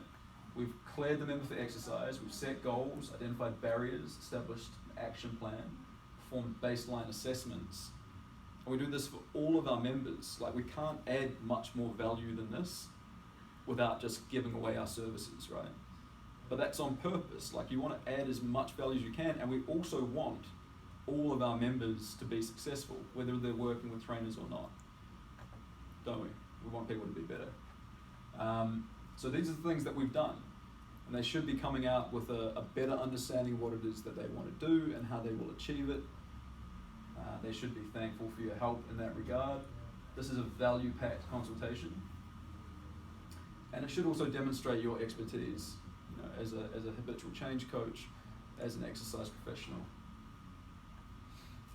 we've cleared the member for exercise, we've set goals, identified barriers, established an action plan, perform baseline assessments. And we do this for all of our members. Like, we can't add much more value than this without just giving away our services, right? But that's on purpose. Like, you want to add as much value as you can, and we also want all of our members to be successful, whether they're working with trainers or not, don't we? We want people to be better. So these are the things that we've done, and they should be coming out with a better understanding of what it is that they want to do and how they will achieve it. They should be thankful for your help in that regard. This is a value-packed consultation, and it should also demonstrate your expertise, you know, as a habitual change coach, as an exercise professional.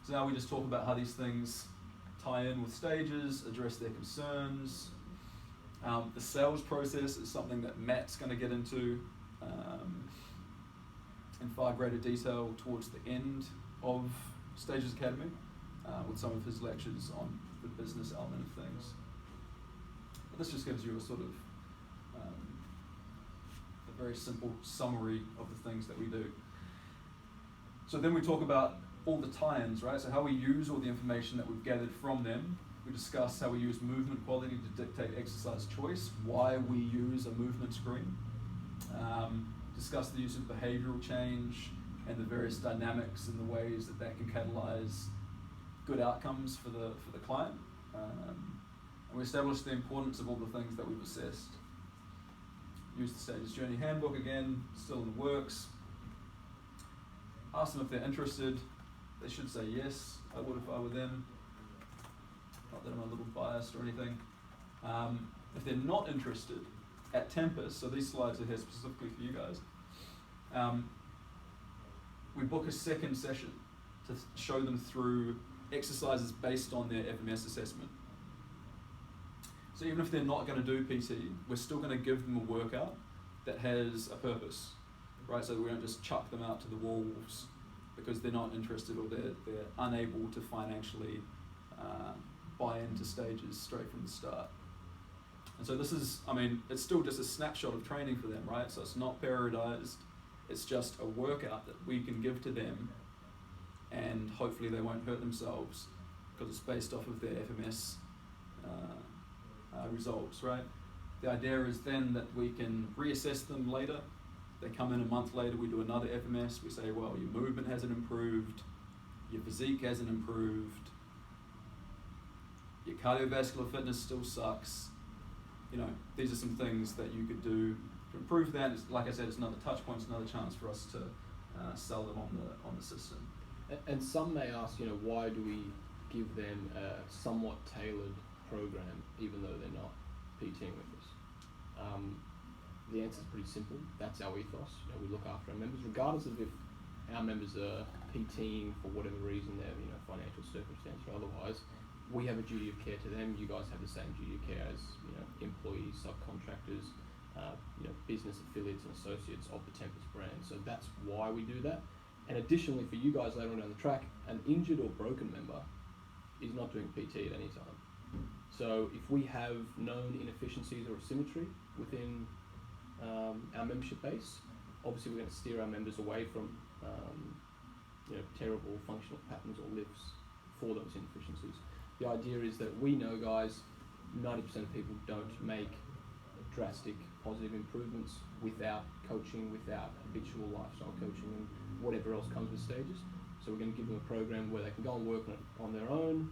So now we just talk about how these things tie in with stages, address their concerns. The sales process is something that Matt's going to get into in far greater detail towards the end of Stages Academy, with some of his lectures on the business element of things. But this just gives you a sort of a very simple summary of the things that we do. So then we talk about all the tie-ins, right? So how we use all the information that we've gathered from them. We discuss how we use movement quality to dictate exercise choice, why we use a movement screen. Discuss the use of behavioral change and the various dynamics and the ways that that can catalyze good outcomes for the client. And we establish the importance of all the things that we've assessed. Use the Stages Journey Handbook again, still in the works. Ask them if they're interested. They should say yes. I would if I were them. Not that I'm a little biased or anything. If they're not interested, at Tempest, so these slides are here specifically for you guys, we book a second session to show them through exercises based on their FMS assessment. So even if they're not going to do PT, we're still going to give them a workout that has a purpose, right? So we don't just chuck them out to the wolves because they're not interested or they're unable to financially buy into Stages straight from the start. And so this is, I mean, it's still just a snapshot of training for them, right? So it's not periodized. It's just a workout that we can give to them, and hopefully they won't hurt themselves because it's based off of their FMS results, right? The idea is then that we can reassess them later. They come in a month later, we do another FMS. We say, well, your movement hasn't improved, your physique hasn't improved, your cardiovascular fitness still sucks. You know, these are some things that you could do to improve that. It's, like I said, it's another touch point, it's another chance for us to sell them on the system. And some may ask, you know, why do we give them a somewhat tailored program even though they're not PTing with us? The answer is pretty simple. That's our ethos. You know, we look after our members, regardless of if our members are PTing for whatever reason, their financial circumstance or otherwise. We have a duty of care to them. You guys have the same duty of care as employees, subcontractors, business affiliates and associates of the Tempest brand. So that's why we do that. And additionally, for you guys later on down the track, an injured or broken member is not doing PT at any time. So if we have known inefficiencies or asymmetry within our membership base, obviously we're going to steer our members away from terrible functional patterns or lifts for those inefficiencies. The idea is that we know, guys, 90% of people don't make drastic positive improvements without coaching, without habitual lifestyle coaching and whatever else comes with Stages. So we're going to give them a program where they can go and work on their own.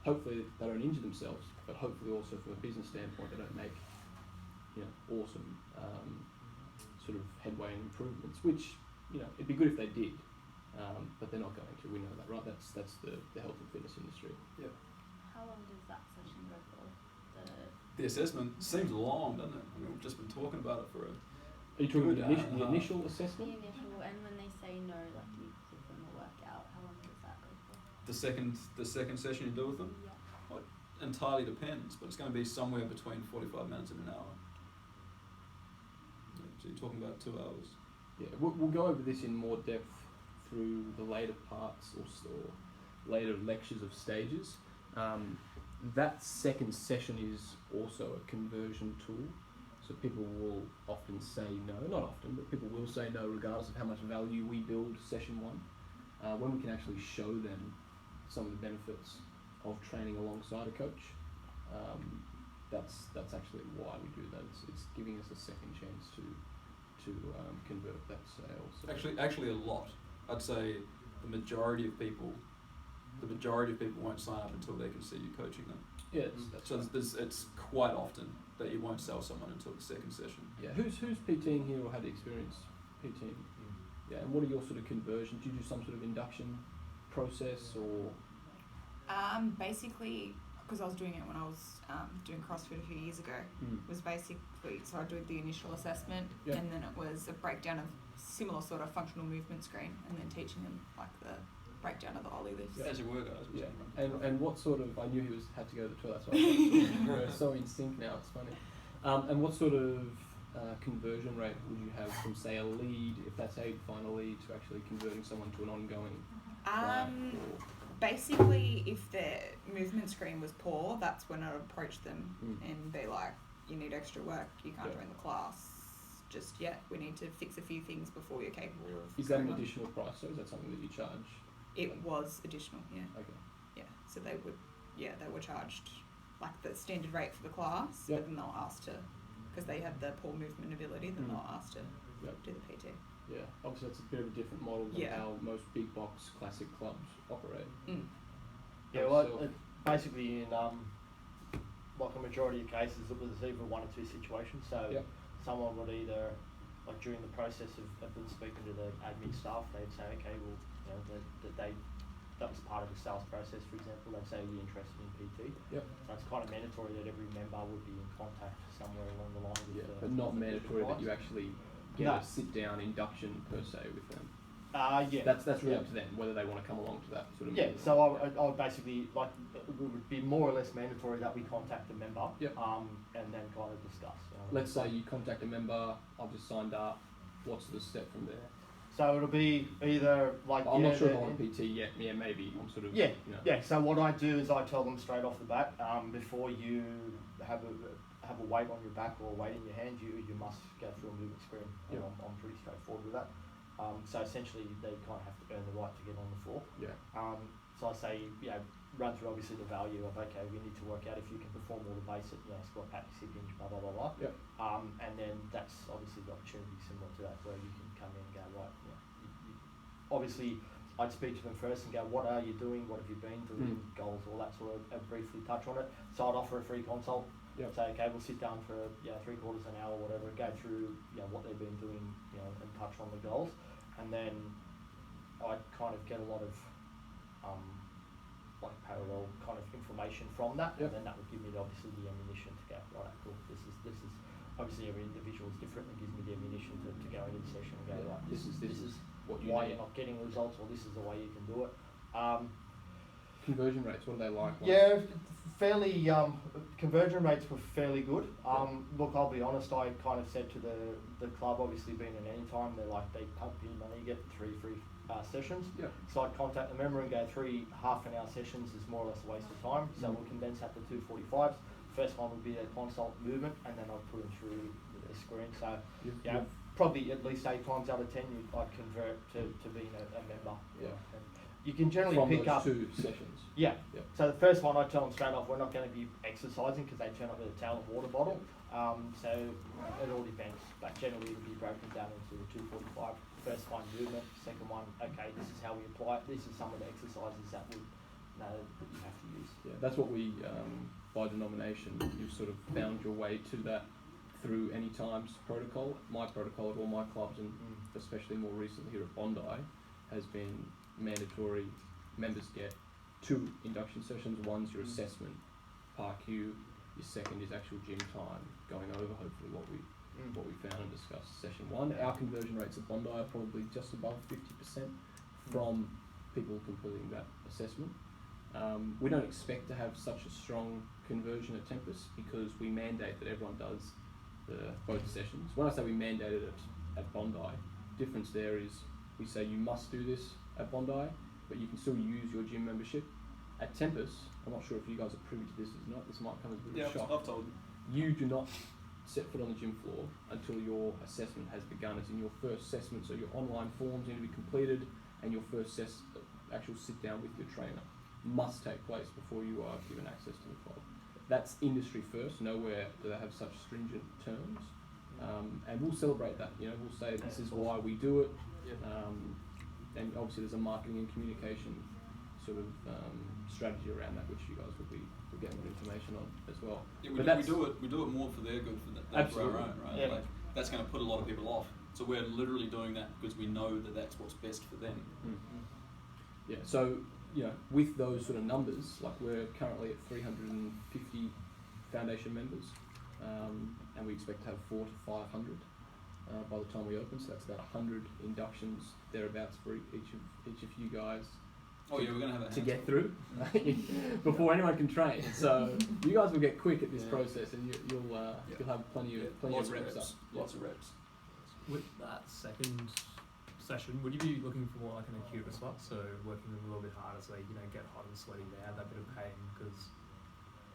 Hopefully they don't injure themselves, but hopefully also from a business standpoint they don't make awesome sort of headway and improvements, which it'd be good if they did, but they're not going to. We know that, right? That's the health and fitness industry. Yeah. How long does that session go for? The assessment seems long, doesn't it? I mean, we've just been talking about it for a... Are you talking about the initial assessment? The initial, and when they say no, like you give them a workout, how long does that go for? The second session you do with them? Yeah. Well, it entirely depends, but it's going to be somewhere between 45 minutes and an hour. So you're talking about 2 hours. Yeah, we'll go over this in more depth through the later parts or later lectures of Stages. That second session is also a conversion tool. So people will often say no, not often, but people will say no regardless of how much value we build session 1. when we can actually show them some of the benefits of training alongside a coach, that's actually why we do that. It's giving us a second chance to convert that sale. So Actually, a lot. I'd say the majority of people won't sign up until they can see you coaching them. yeah, that's So right. it's quite often that you won't sell someone until the second session. Yeah, who's PTing here or had experience PTing? Yeah, and what are your sort of conversions? Do you do some sort of induction process or? Basically, because I was doing it when I was doing CrossFit a few years ago, was basically, so I did the initial assessment, Yeah. and then it was a breakdown of similar sort of functional movement screen, and then teaching them like the breakdown of the ollie lifts. As you were, guys. Yeah, and what sort of? I knew he had to go to the toilet. So we're so in sync now. It's funny. And what sort of conversion rate would you have from, say, a lead, if that's how you find a lead, to actually converting someone to an ongoing client? Or, Basically, if their movement screen was poor, that's when I'd approach them and be like, you need extra work, you can't Yeah. join the class just yet, we need to fix a few things before you're capable of is that an going on." additional price, or is that something that you charge? It was additional, yeah. Okay. Yeah, so they were charged like the standard rate for the class, Yep. but then they were asked to, because they had the poor movement ability, then they were asked to Yep. do the PT. Yeah, obviously that's a bit of a different model than Yeah. how most big box classic clubs operate. Yeah, So- well, basically in like a majority of cases, it was either one or two situations. So Yep. someone would either, like during the process of them speaking to the admin staff, they'd say, okay, well, you know, that was part of the sales process. For example, they'd say, are you interested in PT? Yep. So it's kind of mandatory that every member would be in contact somewhere along the line with Yeah, the. but not with the mandatory that clients. you actually get No. a sit down induction per se with them. Yeah. That's really yeah. up to them whether they want to come along to that sort of. Yeah, meeting. so I would basically, like, it would be more or less mandatory that we contact the member, Yep. and then kind of discuss. Let's say you contact a member, I've just signed up. What's the step from there? So it'll be either like. I'm not sure if the- I want PT yet. Yeah, maybe. I'm sort of. Yeah, You know. yeah. So what I do is I tell them straight off the bat, before you have a weight on your back or a weight in your hand, you must go through a movement screen. Yep. I'm pretty straightforward with that. So essentially, they kind of have to earn the right to get on the floor. Yeah. So I say, run through obviously the value of, okay, we need to work out if you can perform all the basic, squat, pat, hip hinge, blah, blah, blah, blah. Yep. And then that's obviously the opportunity similar to that where you can come in and go, right, obviously I'd speak to them first and go, what are you doing? What have you been doing? Goals, all that sort of, briefly touch on it. So I'd offer a free consult. Yep. Say, okay, we'll sit down for 3/4 an hour or whatever, go through, what they've been doing, and touch on the goals. And then I'd kind of get a lot of, like parallel kind of information from that, Yep. and then that would give me obviously the ammunition to go, right, cool, this is obviously every individual is different, and gives me the ammunition to go into the session and go, Yeah, right, this is what you why need. you're not getting results, or this is the way you can do it. Conversion rates. What are they like? Yeah, fairly, conversion rates were fairly good. Look, I'll be honest, I kind of said to the club, obviously being in Anytime, they're like, they pump you money, you get 3 free sessions. Yeah. So I'd contact the member and go, 3 half-an-hour sessions is more or less a waste of time, so we'll condense that to 2 45s. First one would be a consult movement, and then I'd put them through the screen. So, probably at least 8 times out of 10, I'd convert to being a member. Yeah. And you can generally From pick those up. 2 sessions. Yeah. Yep. So the first one, I tell them straight off, we're not going to be exercising because they turn up with a towel and water bottle. So it all depends, but generally it'll be broken down into the 245. First one, movement. Second one, okay, this is how we apply it. This is some of the exercises that you have to use. Yeah, that's what we, by denomination, you've sort of found your way to that through Anytime's protocol. My protocol at all my clubs, and especially more recently here at Bondi, has been mandatory. Members get 2 induction sessions. One's your assessment, PARQ. Your second is actual gym time, going over hopefully what we found and discussed. Session 1, our conversion rates at Bondi are probably just above 50% from people completing that assessment. We don't expect to have such a strong conversion at Tempest because we mandate that everyone does both sessions. When I say we mandate it at Bondi, difference there is we say you must do this at Bondi, but you can still use your gym membership. At Tempest, I'm not sure if you guys are privy to this or not, this might come as a bit of a shock. I've told them. You do not set foot on the gym floor until your assessment has begun. It's in your first assessment, so your online forms need to be completed. and your first actual sit down with your trainer must take place before you are given access to the club. That's industry first. Nowhere do they have such stringent terms, and we'll celebrate that. You know, we'll say this is why we do it, and obviously there's a marketing and communication sort of strategy around that, which you guys will get more information on as well. Yeah, But we do it more for their good than for our Absolutely. own, right? Yeah. Like that's going to put a lot of people off. So we're literally doing that because we know that that's what's best for them. Yeah, so, you know, with those sort of numbers, like we're currently at 350 foundation members, and we expect to have 400 to 500 by the time we open, so that's about 100 inductions thereabouts for each of you guys Oh yeah, we're going to have a to handful. get through before anyone can train. So you guys will get quick at this Yeah. process, and you'll have plenty Yeah, of lots reps of reps. up. Lots of reps. With that second session, would you be looking for more like an acute response, so working them a little bit harder so they, you know, get hot and sweaty, they have that bit of pain, because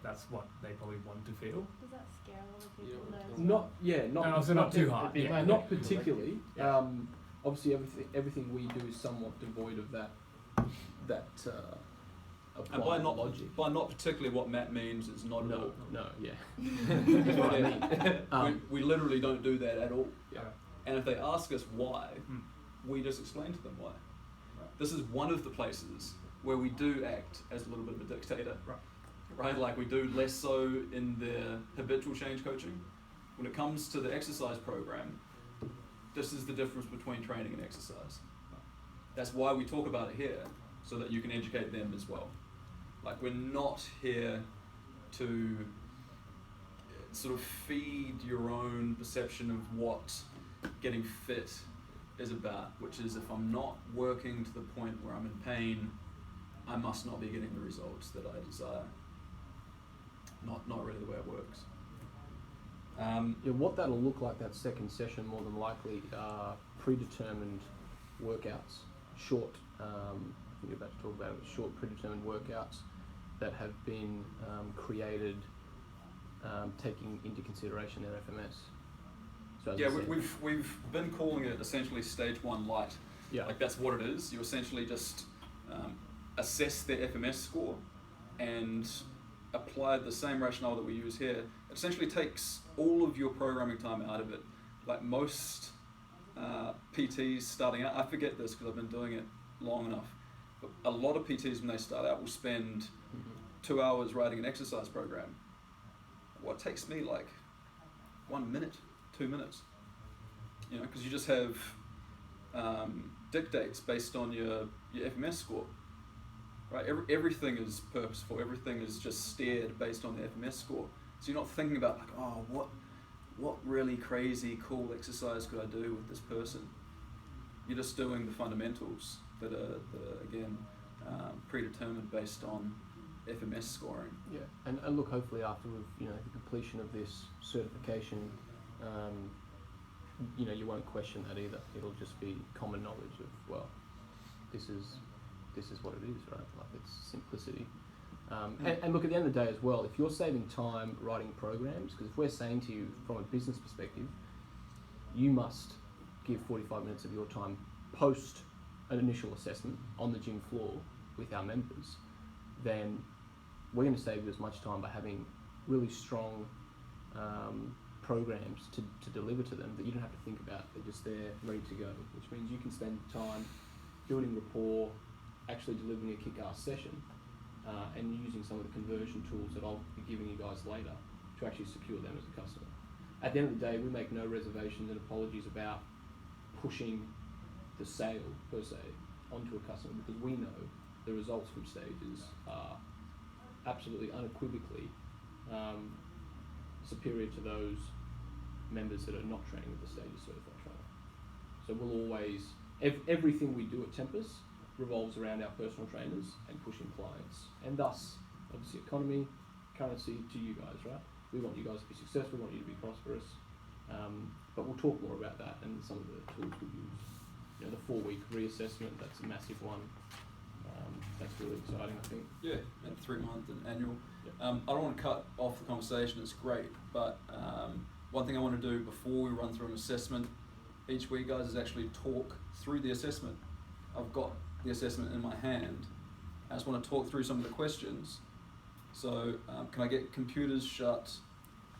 that's what they probably want to feel? Does that scare a lot of people Yeah, though? as Not No, obviously not too hard. It'd be Yeah. mainly not acute, particularly. Yeah. Obviously, everything we do is somewhat devoid of that And applied logic. by not particularly what Matt means is not at all. No, yeah. That's what I mean. We literally don't do that at all. Yeah. And if they ask us why, Hmm. we just explain to them why. This is one of the places where we do act as a little bit of a dictator. Right? Like we do less so in the habitual change coaching. When it comes to the exercise program, this is the difference between training and exercise. That's why we talk about it here, so that you can educate them as well. Like we're not here to sort of feed your own perception of what getting fit is about, which is if I'm not working to the point where I'm in pain, I must not be getting the results that I desire. Not really the way it works. Yeah, what that'll look like that second session more than likely are predetermined workouts, short. I think you're about to talk about it. Short predetermined workouts that have been created, taking into consideration their FMS. So as I Yeah, said- we've been calling it essentially stage 1 light. yeah. Like that's what it is. You essentially just assess their FMS score and apply the same rationale that we use here. It essentially takes all of your programming time out of it. Like most PTs starting out, I forget this because I've been doing it long enough, but a lot of PTs when they start out will spend 2 hours writing an exercise program. What takes me like 1 minute, 2 minutes, you know, because you just have dictates based on your FMS score, right? Everything is purposeful. Everything is just steered based on the FMS score. So you're not thinking about like, oh, what really crazy cool exercise could I do with this person? You're just doing the fundamentals that are again predetermined based on FMS scoring. Yeah, and look, hopefully after the completion of this certification, you won't question that either. It'll just be common knowledge of, well, this is what it is, right? Like it's simplicity. And look, at the end of the day as well, if you're saving time writing programs, because if we're saying to you from a business perspective, you must give 45 minutes of your time post an initial assessment on the gym floor with our members, then we're going to save you as much time by having really strong programs to deliver to them that you don't have to think about. They're just there, ready to go, which means you can spend time building rapport, actually delivering a kick-ass session, and using some of the conversion tools that I'll be giving you guys later to actually secure them as a customer. At the end of the day, we make no reservations and apologies about pushing the sale, per se, onto a customer, because we know the results from stages are absolutely unequivocally superior to those members that are not training with the Stages Certified Trainer. So we'll always, everything we do at Tempus revolves around our personal trainers and pushing clients, and thus, obviously, economy, currency to you guys, right? We want you guys to be successful, we want you to be prosperous, but we'll talk more about that and some of the tools we use. You know, the 4-week reassessment, that's a massive one. That's really exciting, I think. Yeah, and 3 month and annual. Yep. I don't want to cut off the conversation, it's great, but one thing I want to do before we run through an assessment each week, guys, is actually talk through the assessment. I've got the assessment in my hand. I just want to talk through some of the questions. So can I get computers shut,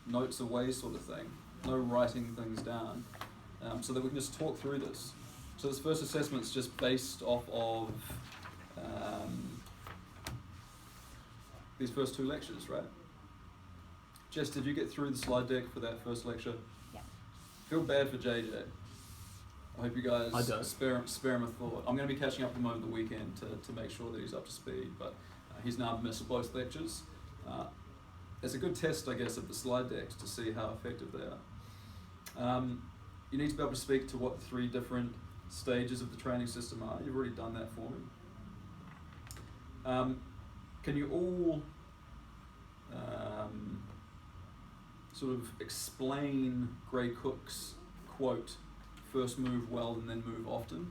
notes away sort of thing, no writing things down, so that we can just talk through this. So this first assessment's just based off of these first 2 lectures, right? Jess, did you get through the slide deck for that first lecture? Yeah. Feel bad for JJ. I hope you guys I don't. spare him a thought. I'm going to be catching up with him over the weekend to make sure that he's up to speed, but he's now missed both lectures. It's a good test, I guess, of the slide decks to see how effective they are. You need to be able to speak to what the 3 different stages of the training system are. You've already done that for me. Can you all sort of explain Gray Cook's quote, "First move well and then move often"?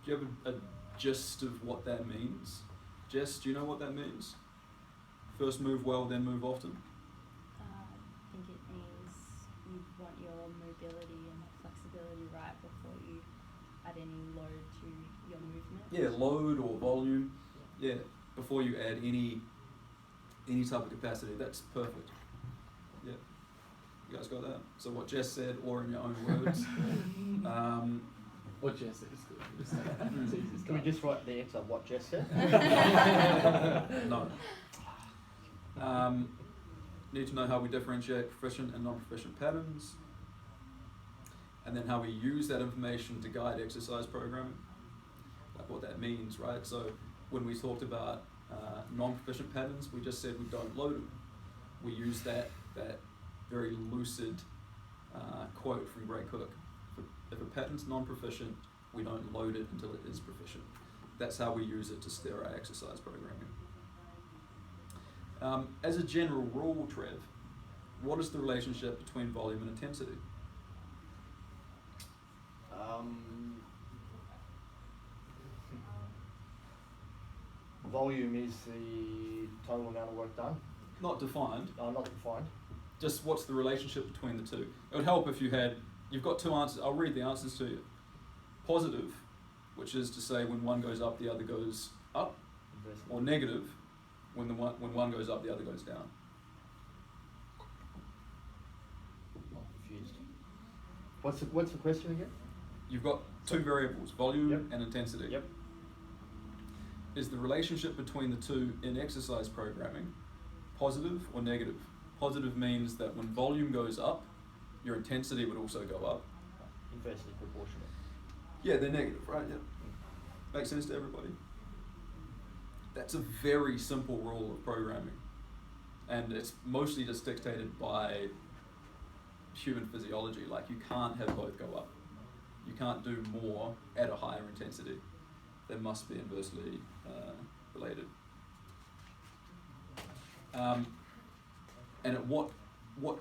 Do you have a gist of what that means? Jess, do you know what that means? First move well, then move often? I think it means you want your mobility and flexibility right before you add any load to your movement. Yeah, load or volume. Yeah, before you add any type of capacity. That's perfect. Yeah, you guys got that? So what Jess said, or in your own words. What Jess said is good. Just say that. It's easy Can we stuff. just write the answer what Jess said? No. Need to know how we differentiate proficient and non-proficient patterns, and then how we use that information to guide exercise programming, like what that means, right? So when we talked about non-proficient patterns, we just said we don't load them. We use that very lucid quote from Gray Cook. If a pattern's non-proficient, we don't load it until it is proficient. That's how we use it to steer our exercise programming. As a general rule, Trev, what is the relationship between volume and intensity? Volume is the total amount of work done. Not defined, Not defined. just what's the relationship between the two? It would help if you've got 2 answers. I'll read the answers to you. Positive, which is to say when one goes up, the other goes up, Inversely. or negative, when one goes up, the other goes down. I'm confused. What's the question again? You've got 2 variables, volume Yep. and intensity. Yep. Is the relationship between the two in exercise programming positive or negative? Positive means that when volume goes up, your intensity would also go up. Inversely proportional. Yeah, they're negative, right? Yeah. Makes sense to everybody? That's a very simple rule of programming. And it's mostly just dictated by human physiology. Like, you can't have both go up. You can't do more at a higher intensity. They must be inversely related. And at what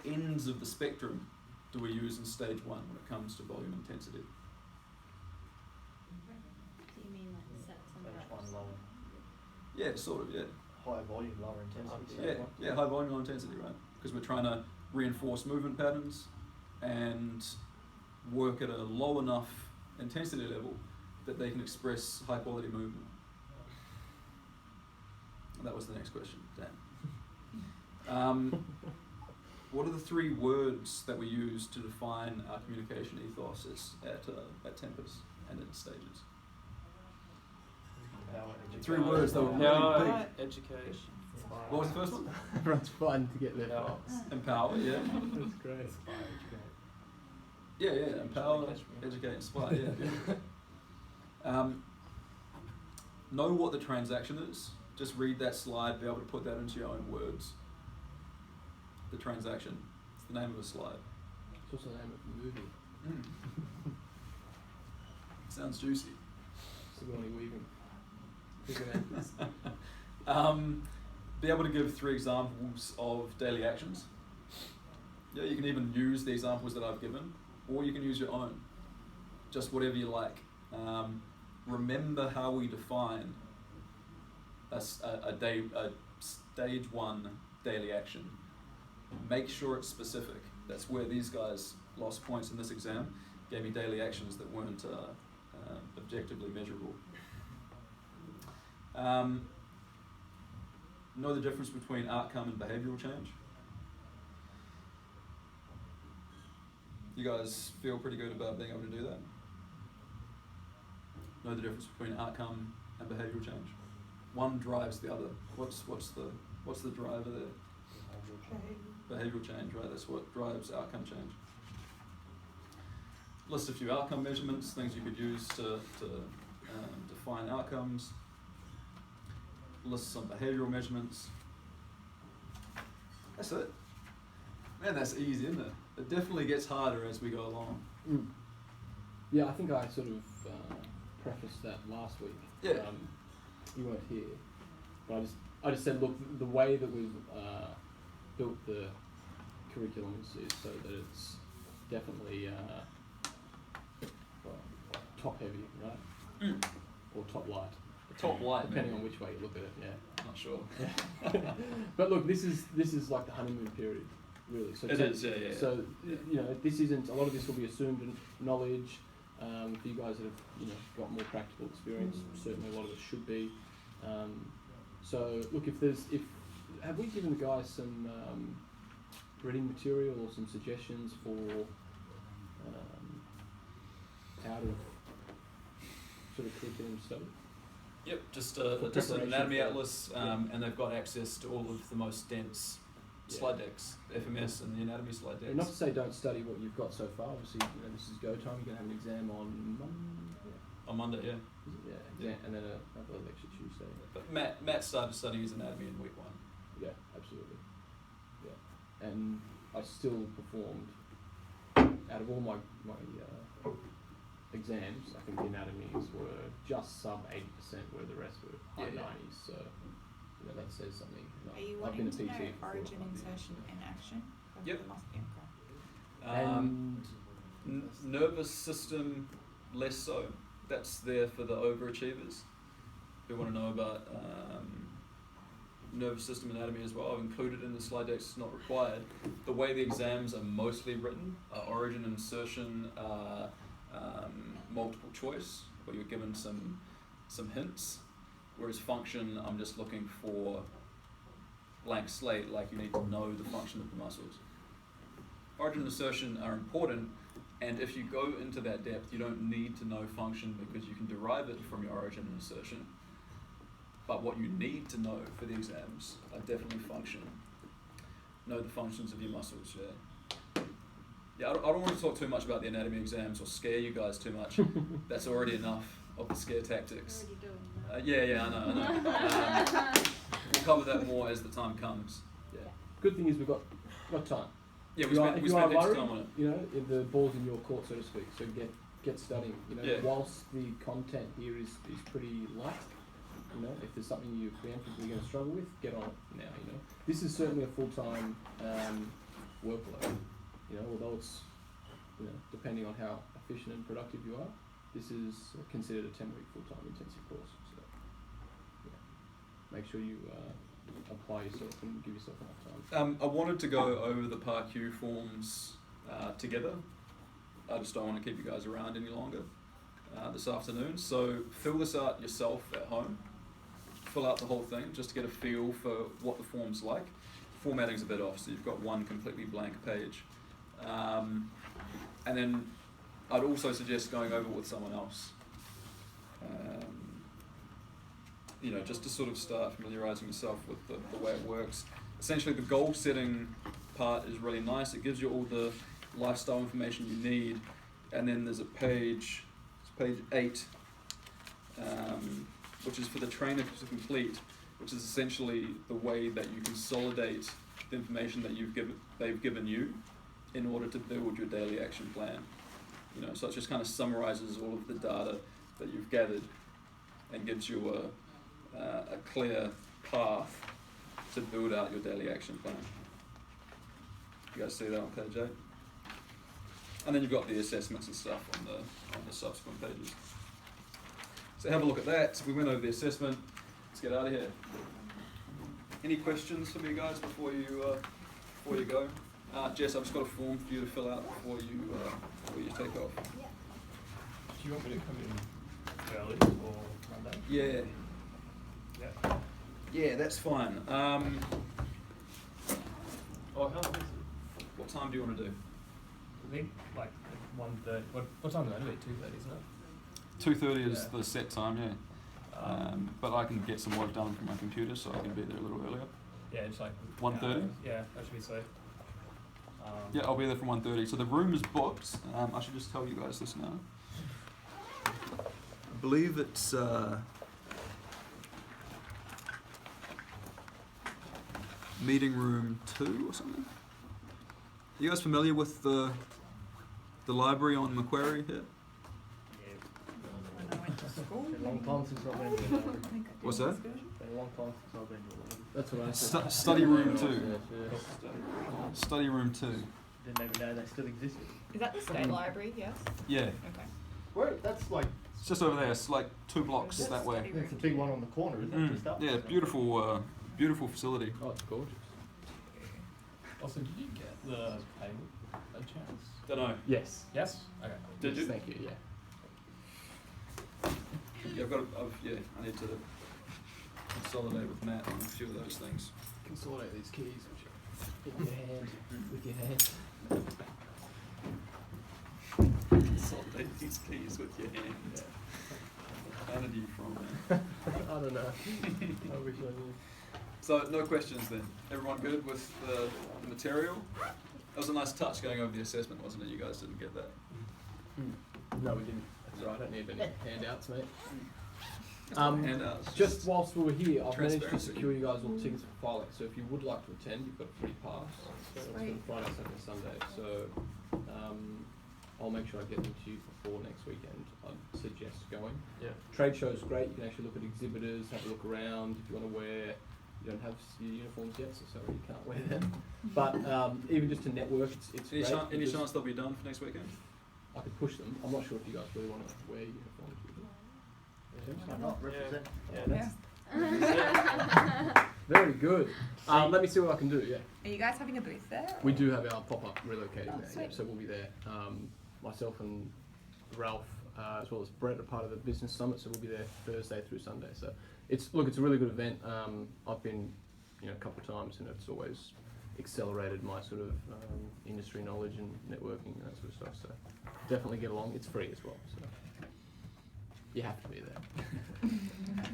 ends of the spectrum do we use in stage 1 when it comes to volume intensity? Do you mean like sets and Stage reps? 1 lower. Yeah, sort of, yeah. Higher volume, lower intensity. Yeah, high volume, low intensity, right? Because we're trying to reinforce movement patterns and work at a low enough intensity level that they can express high quality movement. And that was the next question, Dan. What are the 3 words that we use to define our communication ethos at Tempest and its stages? Power, 3 words that were really Power, big. education. What was the first one? Everyone's fun to get their Power. thoughts. Empower, yeah. That's great. Yeah, empower, educate, inspire, yeah. Know what the transaction is. Just read that slide, be able to put that into your own words. The transaction. It's the name of a slide. It's also the name of the movie. Sounds juicy. Sigourney Weaving. Bigger names. Be able to give 3 examples of daily actions. Yeah, you can even use the examples that I've given, or you can use your own. Just whatever you like. Remember how we define a stage 1 daily action. Make sure it's specific. That's where these guys lost points in this exam. Gave me daily actions that weren't objectively measurable. Know the difference between outcome and behavioural change? You guys feel pretty good about being able to do that? Know the difference between outcome and behavioural change? One drives the other. What's the driver there? Behavioural change, right? That's what drives outcome change. List a few outcome measurements, things you could use to define outcomes. List some behavioural measurements. That's it. Man, that's easy, isn't it? It definitely gets harder as we go along. Mm. Yeah, I think I sort of prefaced that last week. Yeah. You weren't here, but I just said, look, the way that we've built the curriculum is so that it's definitely top heavy, right? Mm. Or top light. Top light, depending maybe. on which way you look at it. Yeah. Not sure. But look, this is like the honeymoon period, really. So It is, yeah. So you know, this isn't. A lot of this will be assumed knowledge. For you guys that have got more practical experience, certainly a lot of it should be. So look, have we given the guys some reading material or some suggestions for how to sort of curriculum study? Yep, just For an preparation anatomy for- atlas, and they've got access to all of the most dense slide decks, FMS and the anatomy slide decks. And not to say don't study what you've got so far. Obviously, this is go time. You're going to have an exam on Monday. On Monday, yeah. Is it? Yeah, exam, and then another lecture Tuesday. But Matt started studying his anatomy in week 1. Yeah, absolutely. Yeah, and I still performed out of all my exams. I think the anatomies were just sub 80%, where the rest were high Yeah. 90s. So that says something. Are you I've been wanting a to know PT for origin, 4.5 years. insertion, and action? Of Yep. the muscle? Okay. And Nervous system, less so. That's there for the overachievers who want to know about nervous system anatomy as well. I've included in the slide decks, it's not required. The way the exams are mostly written are origin, insertion, multiple choice, where you're given some hints, whereas function, I'm just looking for blank slate, like you need to know the function of the muscles. Origin and insertion are important, and if you go into that depth, you don't need to know function because you can derive it from your origin and insertion. But what you need to know for the exams are definitely function. Know the functions of your muscles, yeah. Yeah, I don't want to talk too much about the anatomy exams or scare you guys too much. That's already enough of the scare tactics. Already doing that. Yeah, I know. We'll cover that more as the time comes. yeah, good thing is we've got time. Yeah, If we you are- spent if you are extra worried, time on it. if the ball's in your court, so to speak. So get studying. Yeah. Whilst the content here is pretty light. If there's something you're preemptively going to struggle with, get on it now. This is certainly a full-time workload. Although it's depending on how efficient and productive you are, this is considered a 10-week full-time intensive course. So make sure you apply yourself and give yourself enough time. I wanted to go over the PARQ forms together. I just don't want to keep you guys around any longer this afternoon. So fill this out yourself at home. Fill out the whole thing just to get a feel for what the form's like. Formatting's a bit off, so you've got one completely blank page. And then I'd also suggest going over it with someone else. Just to sort of start familiarising yourself with the way it works. Essentially, the goal setting part is really nice. It gives you all the lifestyle information you need, and then there's a page, it's page 8, which is for the trainer to complete, which is essentially the way that you consolidate the information that they've given you in order to build your daily action plan. So it just kind of summarizes all of the data that you've gathered and gives you a clear path to build out your daily action plan. You guys see that on page 8? And then you've got the assessments and stuff on the subsequent pages. So have a look at that. We went over the assessment. Let's get out of here. Any questions for me, guys, before you go? Jess, I've just got a form for you to fill out before you take off. Yeah. Do you want me to come in Yeah. Yeah. Yeah, that's fine. Oh, how long is it? What time do you want to do? I think like 1:30. What time is it? Anyway, 2:30, isn't it? 2:30 is Yeah. the set time, yeah. But I can get some work done from my computer, so I can be there a little earlier. Yeah, it's like 1:30? Yeah, that should be safe. Yeah, I'll be there from 1:30. So the room is booked. I should just tell you guys this now. I believe it's meeting room 2 or something. Are you guys familiar with the library on Macquarie here? When I went to school. Been a long time since I've been to the library. I think I did What's in that? school. Been a long time since I've been to the library. That's what I said. Study room Yeah, 2. yeah. Study room 2. Didn't even know they still existed. Is that the state library? Yes. Yeah, Okay. Where? That's like, it's just over there. It's like 2 blocks That's that way. study that's the room big too. one on the corner, isn't it? Mm, Just up? yeah, beautiful, beautiful facility. Oh, it's gorgeous. Also, did you get the payment a chance? Don't know. Yes. Yes. Okay. Did Yes, you? Thank you. Yeah. Yeah, I need to consolidate with Matt on a few of those things. Consolidate these keys, which are in your hand, with your hand. Consolidate these keys with your hand. How did you from that? I don't know. I wish I knew. So, no questions then. Everyone good with the material? That was a nice touch going over the assessment, wasn't it? You guys didn't get that. No, we didn't. That's all right. I don't need any handouts, mate. Handouts. Just whilst we were here, I've managed to Transparency. secure you guys all tickets for Filex. So if you would like to attend, you've got a free pass. So it's Sweet. Friday, Saturday, Sunday. So I'll make sure I get them to you before next weekend. I'd suggest going. Yeah. Trade show's great. You can actually look at exhibitors, have a look around. If you want to wear, you don't have your uniforms yet, so sorry you can't wear them. But even just to network, it's Any, great. any because chance they'll be done for next weekend? I could push them. I'm not sure if you guys really want to wear uniforms. Why not? Represent. Yeah. Very good. Let me see what I can do. Yeah. Are you guys having a booth there? We do have our pop-up relocating Oh, there, yeah, sweet. so we'll be there. Myself and Ralph, as well as Brett, are part of the business summit, so we'll be there Thursday through Sunday. So it's a really good event. I've been, a couple of times, and it's always accelerated my sort of industry knowledge and networking and that sort of stuff. So definitely get along. It's free as well, so you have to be there.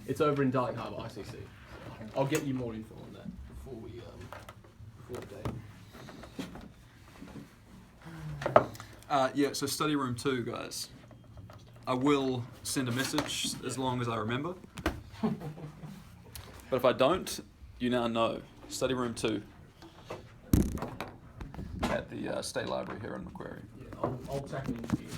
It's over in Darling Harbour, ICC. So I'll get you more info on that before the date. Yeah, so study room 2, guys. I will send a message as long as I remember. But if I don't, you now know. Study room 2 at the State Library here in Macquarie. Yeah, I'll tack it into you.